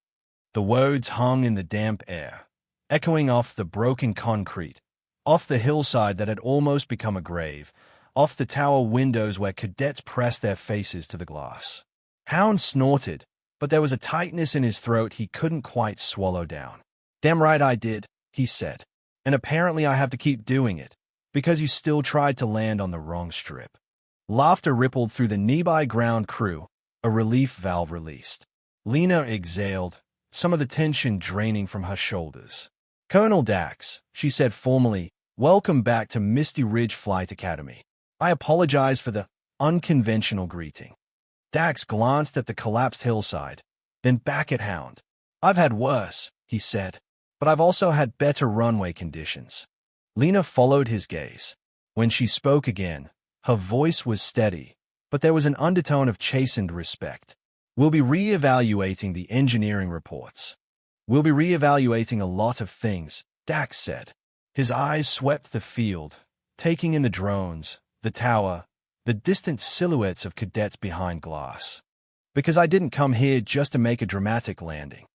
The words hung in the damp air, echoing off the broken concrete, off the hillside that had almost become a grave, off the tower windows where cadets pressed their faces to the glass. Hound snorted, but there was a tightness in his throat he couldn't quite swallow down. "Damn right I did," he said. "And apparently I have to keep doing it, because you still tried to land on the wrong strip." Laughter rippled through the nearby ground crew, a relief valve released. Lena exhaled, some of the tension draining from her shoulders. "Colonel Dax," she said formally, "welcome back to Misty Ridge Flight Academy. I apologize for the unconventional greeting." Dax glanced at the collapsed hillside, then back at Hound. "I've had worse," he said, "but I've also had better runway conditions." Lena followed his gaze. When she spoke again, her voice was steady, but there was an undertone of chastened respect. "We'll be re-evaluating the engineering reports. We'll be re-evaluating a lot of things," Dax said. His eyes swept the field, taking in the drones, the tower, the distant silhouettes of cadets behind glass. "Because I didn't come here just to make a dramatic landing."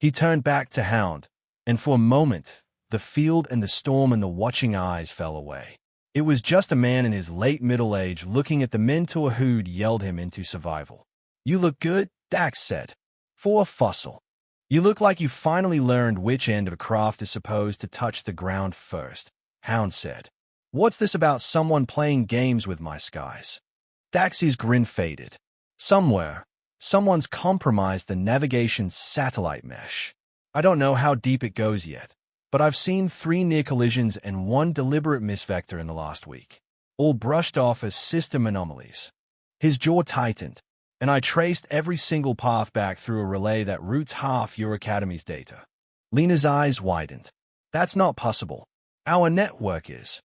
He turned back to Hound, and for a moment, the field and the storm and the watching eyes fell away. It was just a man in his late middle age looking at the mentor who'd yelled him into survival. "You look good," Dax said. "For a fossil. You look like you finally learned which end of a craft is supposed to touch the ground first," Hound said. "What's this about someone playing games with my skies?" Dax's grin faded. Someone's compromised the navigation satellite mesh. I don't know how deep it goes yet, but I've seen 3 near collisions and 1 deliberate misvector in the last week, all brushed off as system anomalies." His jaw tightened, "and I traced every single path back through a relay that routes half your academy's data." Lena's eyes widened. "That's not possible. Our network is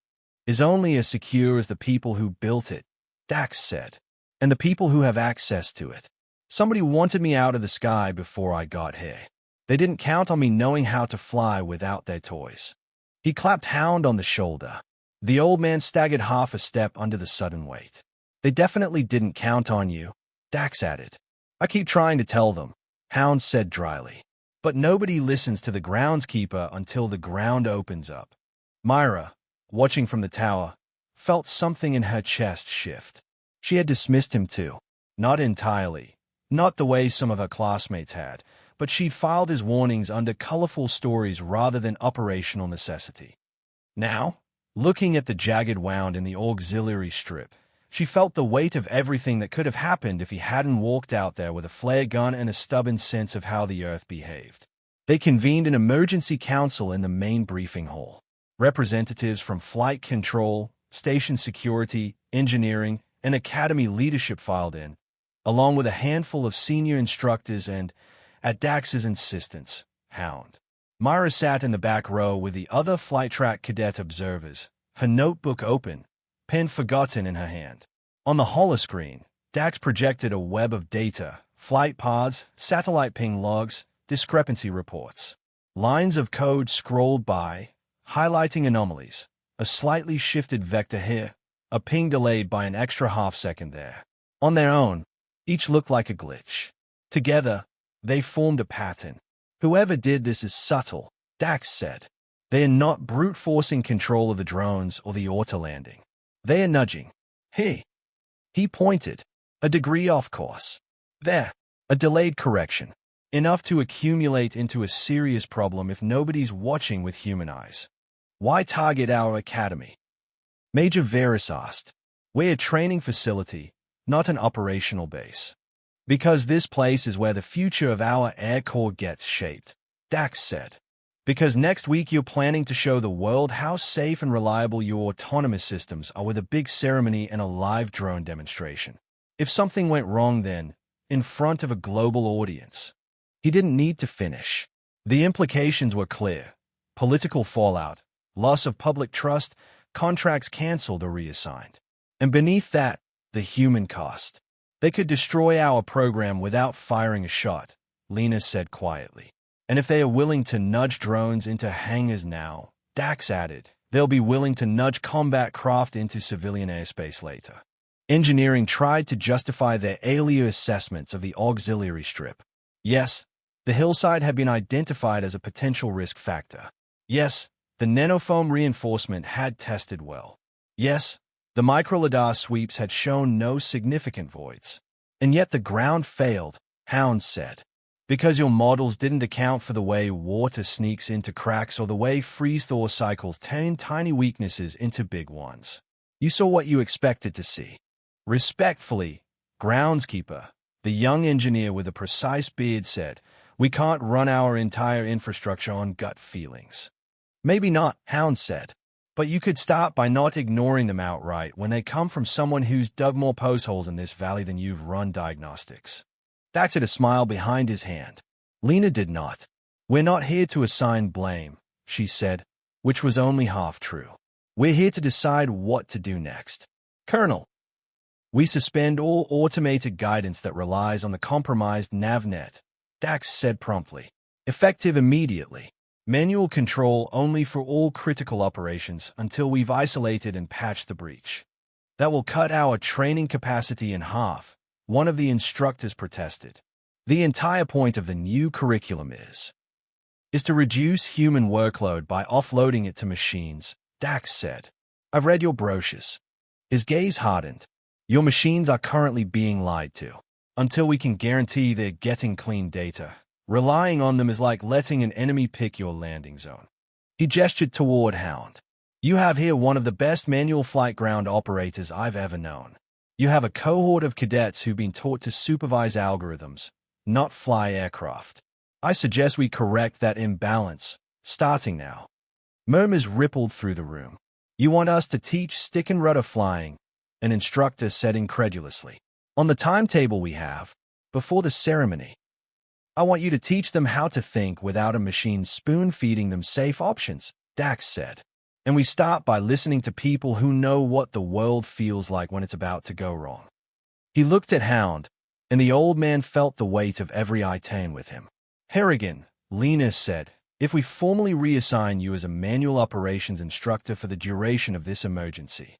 only as secure as the people who built it," Dax said, "and the people who have access to it. Somebody wanted me out of the sky before I got here. They didn't count on me knowing how to fly without their toys." He clapped Hound on the shoulder. The old man staggered half a step under the sudden weight. "They definitely didn't count on you," Dax added. "I keep trying to tell them," Hound said dryly. "But nobody listens to the groundskeeper until the ground opens up." Myra, watching from the tower, felt something in her chest shift. She had dismissed him too. Not entirely. Not the way some of her classmates had, but she'd filed his warnings under colorful stories rather than operational necessity. Now, looking at the jagged wound in the auxiliary strip, she felt the weight of everything that could have happened if he hadn't walked out there with a flare gun and a stubborn sense of how the Earth behaved. They convened an emergency council in the main briefing hall. Representatives from flight control, station security, engineering, and academy leadership filed in, along with a handful of senior instructors and, at Dax's insistence, Hound. Myra sat in the back row with the other flight track cadet observers, her notebook open, pen forgotten in her hand. On the holoscreen, Dax projected a web of data, flight paths, satellite ping logs, discrepancy reports. Lines of code scrolled by, highlighting anomalies, a slightly shifted vector here, a ping delayed by an extra half-second there. On their own, each looked like a glitch. Together, they formed a pattern. "Whoever did this is subtle," Dax said. "They are not brute-forcing control of the drones or the auto-landing. They are nudging. He pointed. A degree off course. There. A delayed correction. Enough to accumulate into a serious problem if nobody's watching with human eyes." "Why target our academy?" Major Veris asked. "We're a training facility, not an operational base." "Because this place is where the future of our Air Corps gets shaped," Dax said. "Because next week you're planning to show the world how safe and reliable your autonomous systems are with a big ceremony and a live drone demonstration. If something went wrong then, in front of a global audience." He didn't need to finish. The implications were clear. Political fallout, loss of public trust, contracts canceled or reassigned. And beneath that, the human cost. "They could destroy our program without firing a shot," Lena said quietly. "And if they are willing to nudge drones into hangars now," Dax added, "they'll be willing to nudge combat craft into civilian airspace later." Engineering tried to justify their earlier assessments of the auxiliary strip. Yes, the hillside had been identified as a potential risk factor. Yes, the nanofoam reinforcement had tested well. Yes, The microlidar sweeps had shown no significant voids. And yet the ground failed, Hound said. Because your models didn't account for the way water sneaks into cracks or the way freeze-thaw cycles turn tiny weaknesses into big ones. You saw what you expected to see. Respectfully, Groundskeeper, the young engineer with a precise beard said, we can't run our entire infrastructure on gut feelings. Maybe not, Hound said. But you could start by not ignoring them outright when they come from someone who's dug more postholes in this valley than you've run diagnostics. Dax had a smile behind his hand. Lena did not. We're not here to assign blame, she said, which was only half true. We're here to decide what to do next. Colonel, we suspend all automated guidance that relies on the compromised NavNet, Dax said promptly. Effective immediately. Manual control only for all critical operations until we've isolated and patched the breach. That will cut our training capacity in half, one of the instructors protested. The entire point of the new curriculum is to reduce human workload by offloading it to machines, Dax said. I've read your brochures. His gaze hardened. Your machines are currently being lied to. Until we can guarantee they're getting clean data, relying on them is like letting an enemy pick your landing zone. He gestured toward Hound. You have here one of the best manual flight ground operators I've ever known. You have a cohort of cadets who've been taught to supervise algorithms, not fly aircraft. I suggest we correct that imbalance, starting now. Murmurs rippled through the room. You want us to teach stick and rudder flying? An instructor said incredulously. On the timetable we have, before the ceremony, I want you to teach them how to think without a machine spoon-feeding them safe options, Dax said. And we start by listening to people who know what the world feels like when it's about to go wrong. He looked at Hound, and the old man felt the weight of every item with him. Harrigan, Lena said, if we formally reassign you as a manual operations instructor for the duration of this emergency.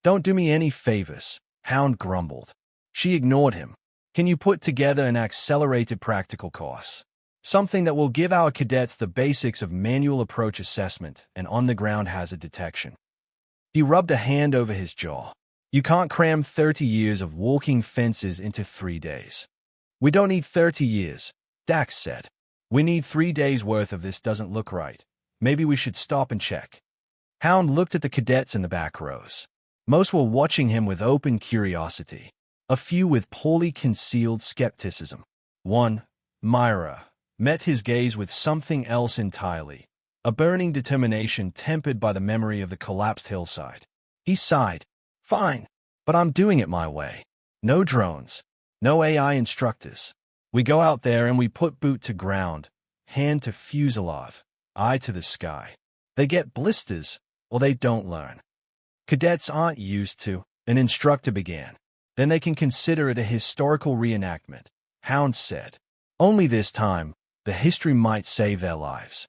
Don't do me any favors, Hound grumbled. She ignored him. Can you put together an accelerated practical course? Something that will give our cadets the basics of manual approach assessment and on-the-ground hazard detection. He rubbed a hand over his jaw. You can't cram 30 years of walking fences into 3 days. We don't need 30 years, Dax said. We need 3 days' worth of this. Doesn't look right. Maybe we should stop and check. Hound looked at the cadets in the back rows. Most were watching him with open curiosity. A few with poorly concealed skepticism. One, Myra, met his gaze with something else entirely, a burning determination tempered by the memory of the collapsed hillside. He sighed. Fine, but I'm doing it my way. No drones, no AI instructors. We go out there and we put boot to ground, hand to fuselage, eye to the sky. They get blisters, or they don't learn. Cadets aren't used to, an instructor began. Then they can consider it a historical reenactment, Hound said. Only this time, the history might save their lives.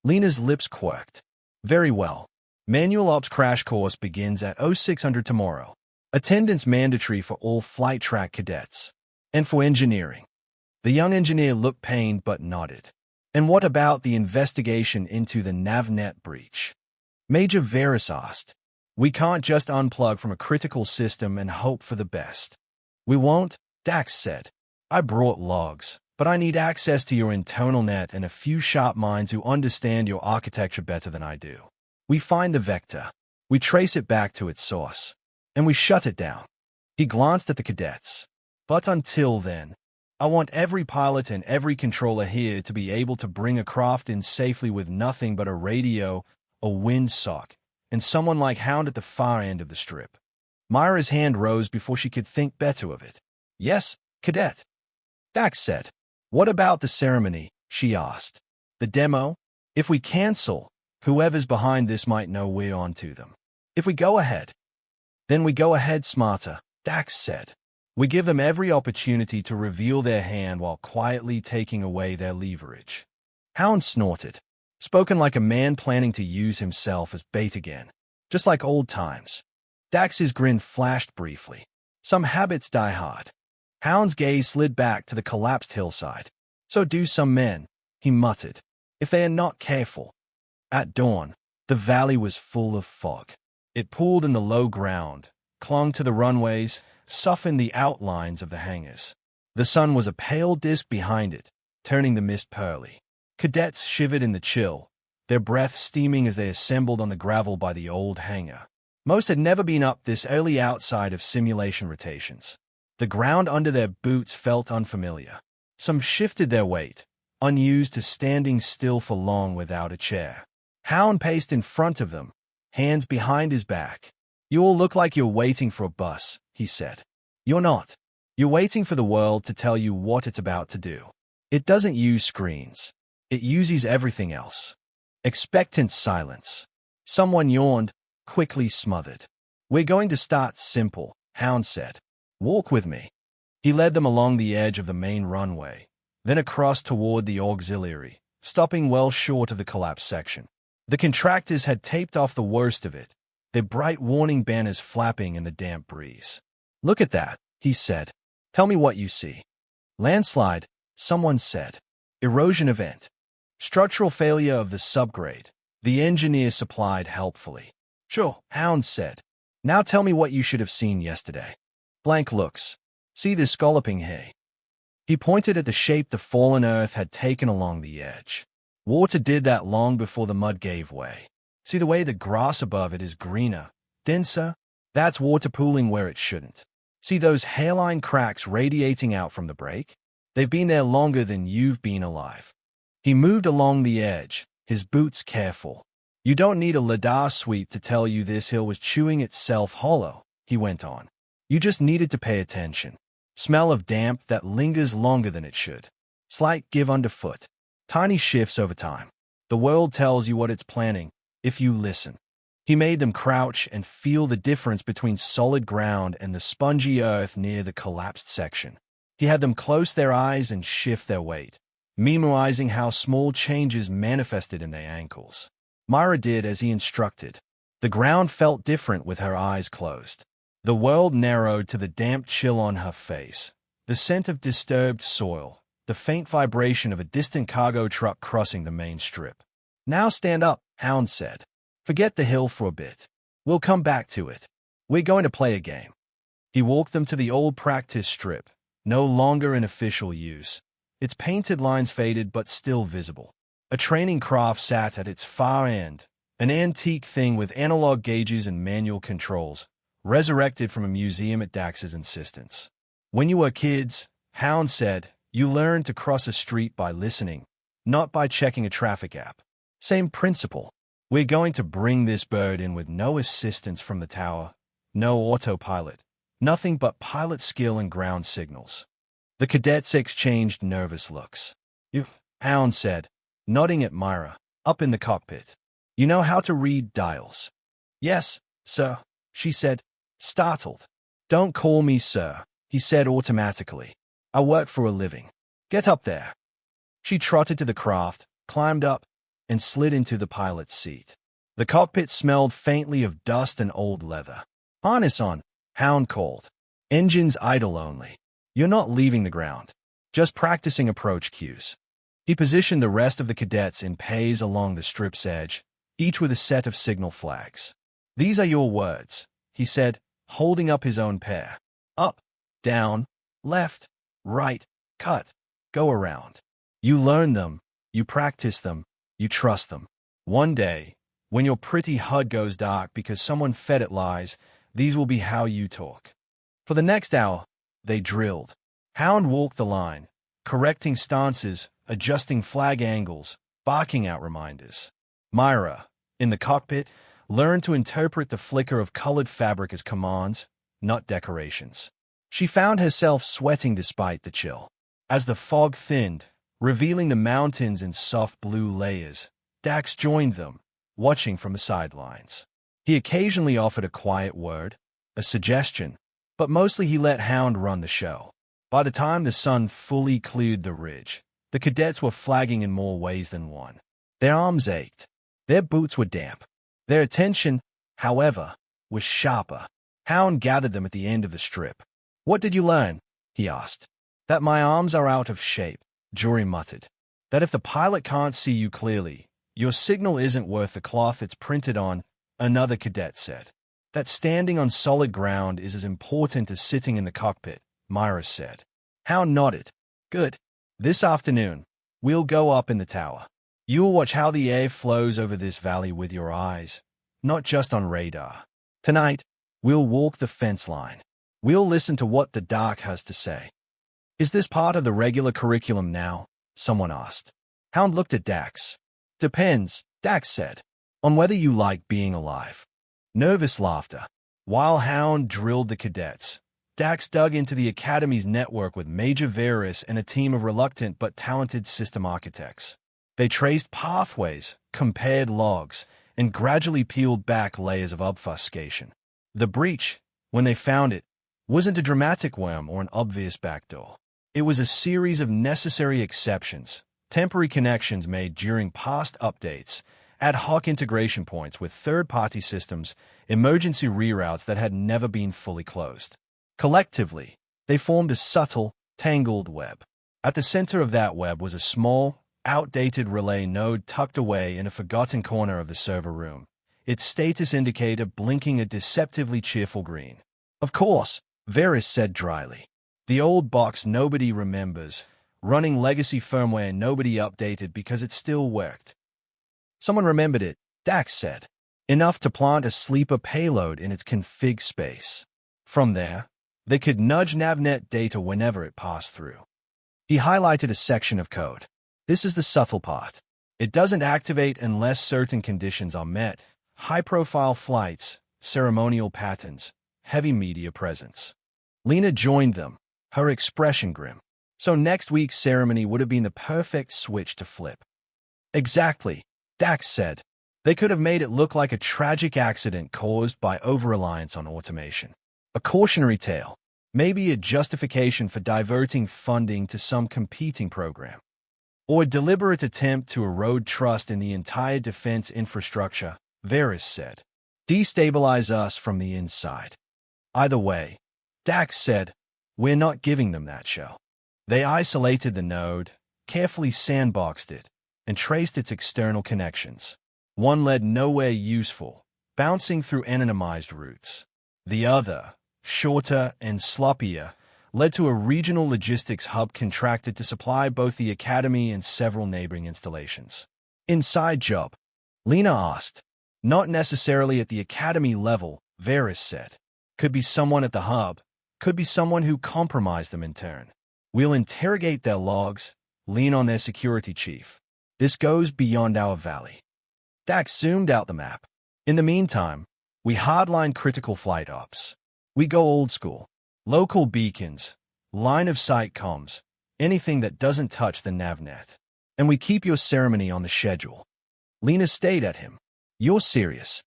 Lena's lips quirked. Very well. Manual Ops crash course begins at 0600 tomorrow. Attendance mandatory for all flight track cadets. And for engineering. The young engineer looked pained but nodded. And what about the investigation into the NavNet breach? Major Varys asked. We can't just unplug from a critical system and hope for the best. We won't, Dax said. I brought logs, but I need access to your internal net and a few sharp minds who understand your architecture better than I do. We find the vector, we trace it back to its source, and we shut it down. He glanced at the cadets. But until then, I want every pilot and every controller here to be able to bring a craft in safely with nothing but a radio, a windsock, and someone like Hound at the far end of the strip. Myra's hand rose before she could think better of it. Yes, cadet. Dax said. What about the ceremony? She asked. The demo? If we cancel, whoever's behind this might know we're on to them. If we go ahead, then we go ahead smarter, Dax said. We give them every opportunity to reveal their hand while quietly taking away their leverage. Hound snorted. Spoken like a man planning to use himself as bait again, just like old times. Dax's grin flashed briefly. Some habits die hard. Hound's gaze slid back to the collapsed hillside. So do some men, he muttered, if they are not careful. At dawn, the valley was full of fog. It pooled in the low ground, clung to the runways, softened the outlines of the hangars. The sun was a pale disk behind it, turning the mist pearly. Cadets shivered in the chill, their breath steaming as they assembled on the gravel by the old hangar. Most had never been up this early outside of simulation rotations. The ground under their boots felt unfamiliar. Some shifted their weight, unused to standing still for long without a chair. Hound paced in front of them, hands behind his back. "You all look like you're waiting for a bus," he said. "You're not. You're waiting for the world to tell you what it's about to do. It doesn't use screens. It uses everything else." Expectant silence. Someone yawned, quickly smothered. "We're going to start simple," Hound said. "Walk with me." He led them along the edge of the main runway, then across toward the auxiliary, stopping well short of the collapsed section. The contractors had taped off the worst of it, their bright warning banners flapping in the damp breeze. "Look at that," he said. "Tell me what you see." "Landslide," someone said. "Erosion event. Structural failure of the subgrade," the engineer supplied helpfully. "Sure," Hound said. "Now tell me what you should have seen yesterday." Blank looks. "See this scalloping hay?" He pointed at the shape the fallen earth had taken along the edge. Water did that long before the mud gave way. "See the way the grass above it is greener, denser? That's water pooling where it shouldn't. See those hairline cracks radiating out from the break? They've been there longer than you've been alive." He moved along the edge, his boots careful. "You don't need a lidar sweep to tell you this hill was chewing itself hollow," he went on. "You just needed to pay attention. Smell of damp that lingers longer than it should. Slight give underfoot. Tiny shifts over time. The world tells you what it's planning, if you listen." He made them crouch and feel the difference between solid ground and the spongy earth near the collapsed section. He had them close their eyes and shift their weight, memorizing how small changes manifested in their ankles. Myra did as he instructed. The ground felt different with her eyes closed. The world narrowed to the damp chill on her face, the scent of disturbed soil, the faint vibration of a distant cargo truck crossing the main strip. "Now stand up," Hound said. "Forget the hill for a bit. We'll come back to it. We're going to play a game." He walked them to the old practice strip, no longer in official use. Its painted lines faded but still visible. A training craft sat at its far end, an antique thing with analog gauges and manual controls, resurrected from a museum at Dax's insistence. "When you were kids," Hound said, "you learned to cross a street by listening, not by checking a traffic app. Same principle. We're going to bring this bird in with no assistance from the tower, no autopilot, nothing but pilot skill and ground signals." The cadets exchanged nervous looks. "You," Hound said, nodding at Myra, "up in the cockpit. You know how to read dials?" "Yes, sir," she said, startled. "Don't call me sir," he said automatically. "I work for a living. Get up there." She trotted to the craft, climbed up, and slid into the pilot's seat. The cockpit smelled faintly of dust and old leather. "Harness on," Hound called. "Engines idle only. You're not leaving the ground. Just practicing approach cues." He positioned the rest of the cadets in pays along the strip's edge, each with a set of signal flags. "These are your words," he said, holding up his own pair. "Up, down, left, right, cut, go around. You learn them, you practice them, you trust them. One day, when your pretty HUD goes dark because someone fed it lies, these will be how you talk." For the next hour, they drilled. Hound walked the line, correcting stances, adjusting flag angles, barking out reminders. Myra, in the cockpit, learned to interpret the flicker of colored fabric as commands, not decorations. She found herself sweating despite the chill. As the fog thinned, revealing the mountains in soft blue layers, Dax joined them, watching from the sidelines. He occasionally offered a quiet word, a suggestion, but mostly he let Hound run the show. By the time the sun fully cleared the ridge, the cadets were flagging in more ways than one. Their arms ached. Their boots were damp. Their attention, however, was sharper. Hound gathered them at the end of the strip. "What did you learn?" he asked. "That my arms are out of shape," Jory muttered. "That if the pilot can't see you clearly, your signal isn't worth the cloth it's printed on," another cadet said. That standing on solid ground is as important as sitting in the cockpit, Myra said. Hound nodded. Good. This afternoon, we'll go up in the tower. You'll watch how the air flows over this valley with your eyes, not just on radar. Tonight, we'll walk the fence line. We'll listen to what the dark has to say. Is this part of the regular curriculum now? Someone asked. Hound looked at Dax. Depends, Dax said, on whether you like being alive. Nervous laughter. While Hound drilled the cadets, Dax dug into the Academy's network with Major Varys and a team of reluctant but talented system architects. They traced pathways, compared logs, and gradually peeled back layers of obfuscation. The breach, when they found it, wasn't a dramatic worm or an obvious backdoor. It was a series of necessary exceptions, temporary connections made during past updates, ad hoc integration points with third-party systems, emergency reroutes that had never been fully closed. Collectively, they formed a subtle, tangled web. At the center of that web was a small, outdated relay node tucked away in a forgotten corner of the server room, its status indicator blinking a deceptively cheerful green. Of course, Varys said dryly. The old box nobody remembers, running legacy firmware nobody updated because it still worked. Someone remembered it, Dax said. Enough to plant a sleeper payload in its config space. From there, they could nudge NavNet data whenever it passed through. He highlighted a section of code. This is the subtle part. It doesn't activate unless certain conditions are met. High-profile flights, ceremonial patterns, heavy media presence. Lena joined them, her expression grim. So next week's ceremony would have been the perfect switch to flip. Exactly, Dax said. They could have made it look like a tragic accident caused by over-reliance on automation. A cautionary tale, maybe a justification for diverting funding to some competing program. Or a deliberate attempt to erode trust in the entire defense infrastructure, Varys said. Destabilize us from the inside. Either way, Dax said, we're not giving them that show. They isolated the node, carefully sandboxed it, and traced its external connections. One led nowhere useful, bouncing through anonymized routes. The other, shorter and sloppier, led to a regional logistics hub contracted to supply both the Academy and several neighboring installations. Inside job, Lena asked. Not necessarily at the Academy level, Varys said. Could be someone at the hub, could be someone who compromised them in turn. We'll interrogate their logs, lean on their security chief. This goes beyond our valley. Dax zoomed out the map. In the meantime, we hardline critical flight ops. We go old school. Local beacons, line-of-sight comms, anything that doesn't touch the NavNet. And we keep your ceremony on the schedule. Lena stayed at him. You're serious.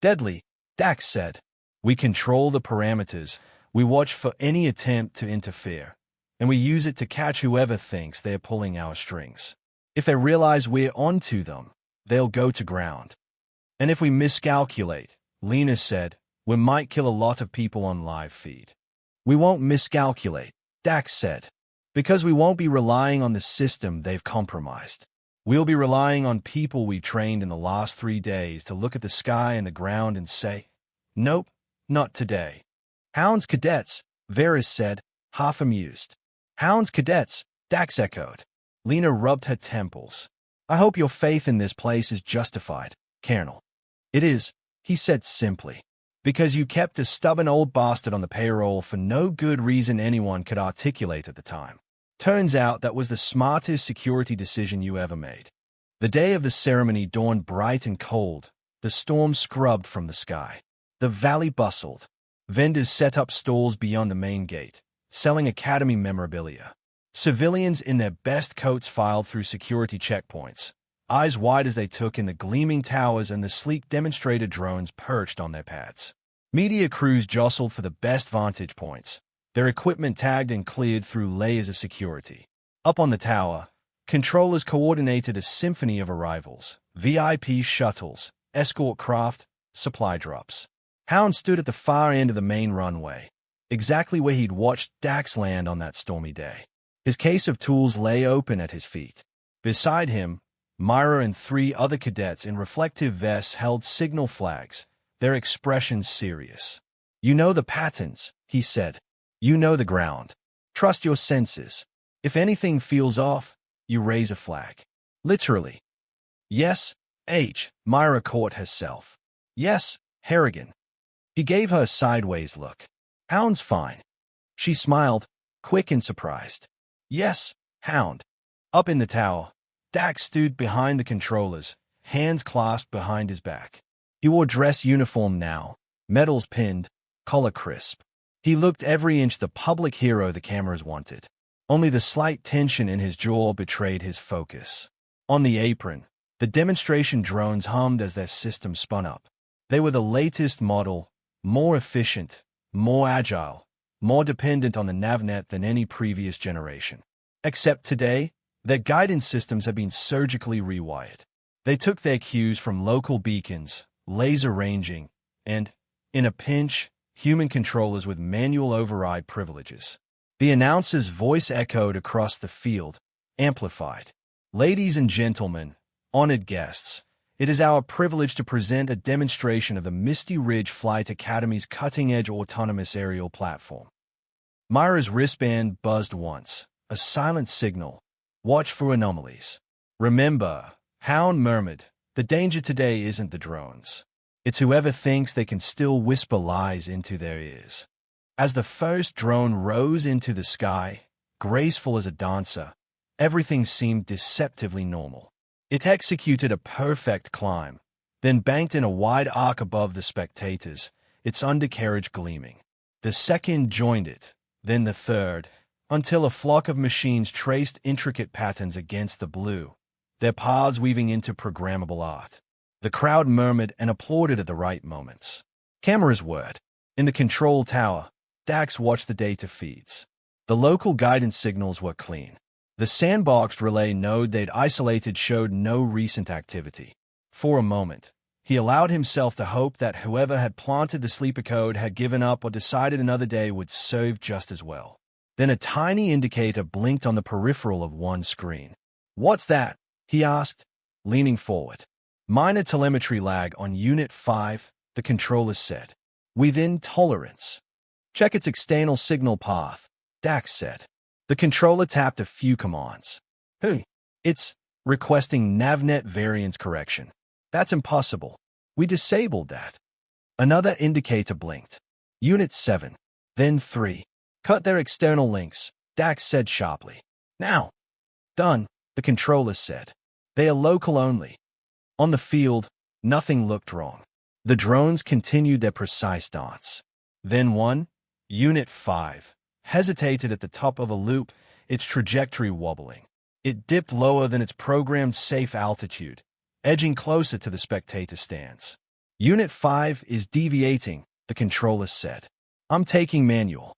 Deadly, Dax said. We control the parameters, we watch for any attempt to interfere, and we use it to catch whoever thinks they're pulling our strings. If they realize we're onto them, they'll go to ground. And if we miscalculate, Lena said, we might kill a lot of people on live feed. We won't miscalculate, Dax said, because we won't be relying on the system they've compromised. We'll be relying on people we trained in the last 3 days to look at the sky and the ground and say, nope, not today. Hound's cadets, Varys said, half amused. Hound's cadets, Dax echoed. Lena rubbed her temples. I hope your faith in this place is justified, Colonel. It is, he said simply. Because you kept a stubborn old bastard on the payroll for no good reason anyone could articulate at the time. Turns out that was the smartest security decision you ever made. The day of the ceremony dawned bright and cold, the storm scrubbed from the sky. The valley bustled. Vendors set up stalls beyond the main gate, selling Academy memorabilia. Civilians in their best coats filed through security checkpoints, eyes wide as they took in the gleaming towers and the sleek demonstrator drones perched on their pads. Media crews jostled for the best vantage points, their equipment tagged and cleared through layers of security. Up on the tower, controllers coordinated a symphony of arrivals, VIP shuttles, escort craft, supply drops. Hound stood at the far end of the main runway, exactly where he'd watched Dax land on that stormy day. His case of tools lay open at his feet. Beside him, Myra and 3 other cadets in reflective vests held signal flags, their expressions serious. "You know the patterns," he said. "You know the ground. Trust your senses. If anything feels off, you raise a flag." Literally. "Yes, Myra caught herself. "Yes, Harrigan." He gave her a sideways look. "Hound's fine." She smiled, quick and surprised. "Yes, Hound." Up in the tower, Dax stood behind the controllers, hands clasped behind his back. He wore dress uniform now, medals pinned, collar crisp. He looked every inch the public hero the cameras wanted. Only the slight tension in his jaw betrayed his focus. On the apron, the demonstration drones hummed as their system spun up. They were the latest model, more efficient, more agile, more dependent on the navnet than any previous generation. Except today, their guidance systems had been surgically rewired. They took their cues from local beacons, laser ranging, and, in a pinch, human controllers with manual override privileges. The announcer's voice echoed across the field, amplified. "Ladies and gentlemen, honored guests, it is our privilege to present a demonstration of the Misty Ridge Flight Academy's cutting-edge autonomous aerial platform." Myra's wristband buzzed once, a silent signal. "Watch for anomalies." "Remember," Hound murmured, "the danger today isn't the drones. It's whoever thinks they can still whisper lies into their ears." As the first drone rose into the sky, graceful as a dancer, everything seemed deceptively normal. It executed a perfect climb, then banked in a wide arc above the spectators, its undercarriage gleaming. The second joined it, then the third, until a flock of machines traced intricate patterns against the blue, their paths weaving into programmable art. The crowd murmured and applauded at the right moments. Cameras whirred. In the control tower, Dax watched the data feeds. The local guidance signals were clean. The sandboxed relay node they'd isolated showed no recent activity. For a moment, he allowed himself to hope that whoever had planted the sleeper code had given up or decided another day would serve just as well. Then a tiny indicator blinked on the peripheral of one screen. "What's that?" he asked, leaning forward. "Minor telemetry lag on Unit 5, the controller said. "Within tolerance." "Check its external signal path," Dax said. The controller tapped a few commands. "It's requesting navnet variance correction." "That's impossible. We disabled that." Another indicator blinked. "Unit 7, then 3. Cut their external links," Dax said sharply. "Now." "Done," the controller said. "They are local only." On the field, nothing looked wrong. The drones continued their precise dance. Then one, Unit 5, hesitated at the top of a loop, its trajectory wobbling. It dipped lower than its programmed safe altitude, edging closer to the spectator stands. "Unit 5 is deviating," the controller said. "I'm taking manual."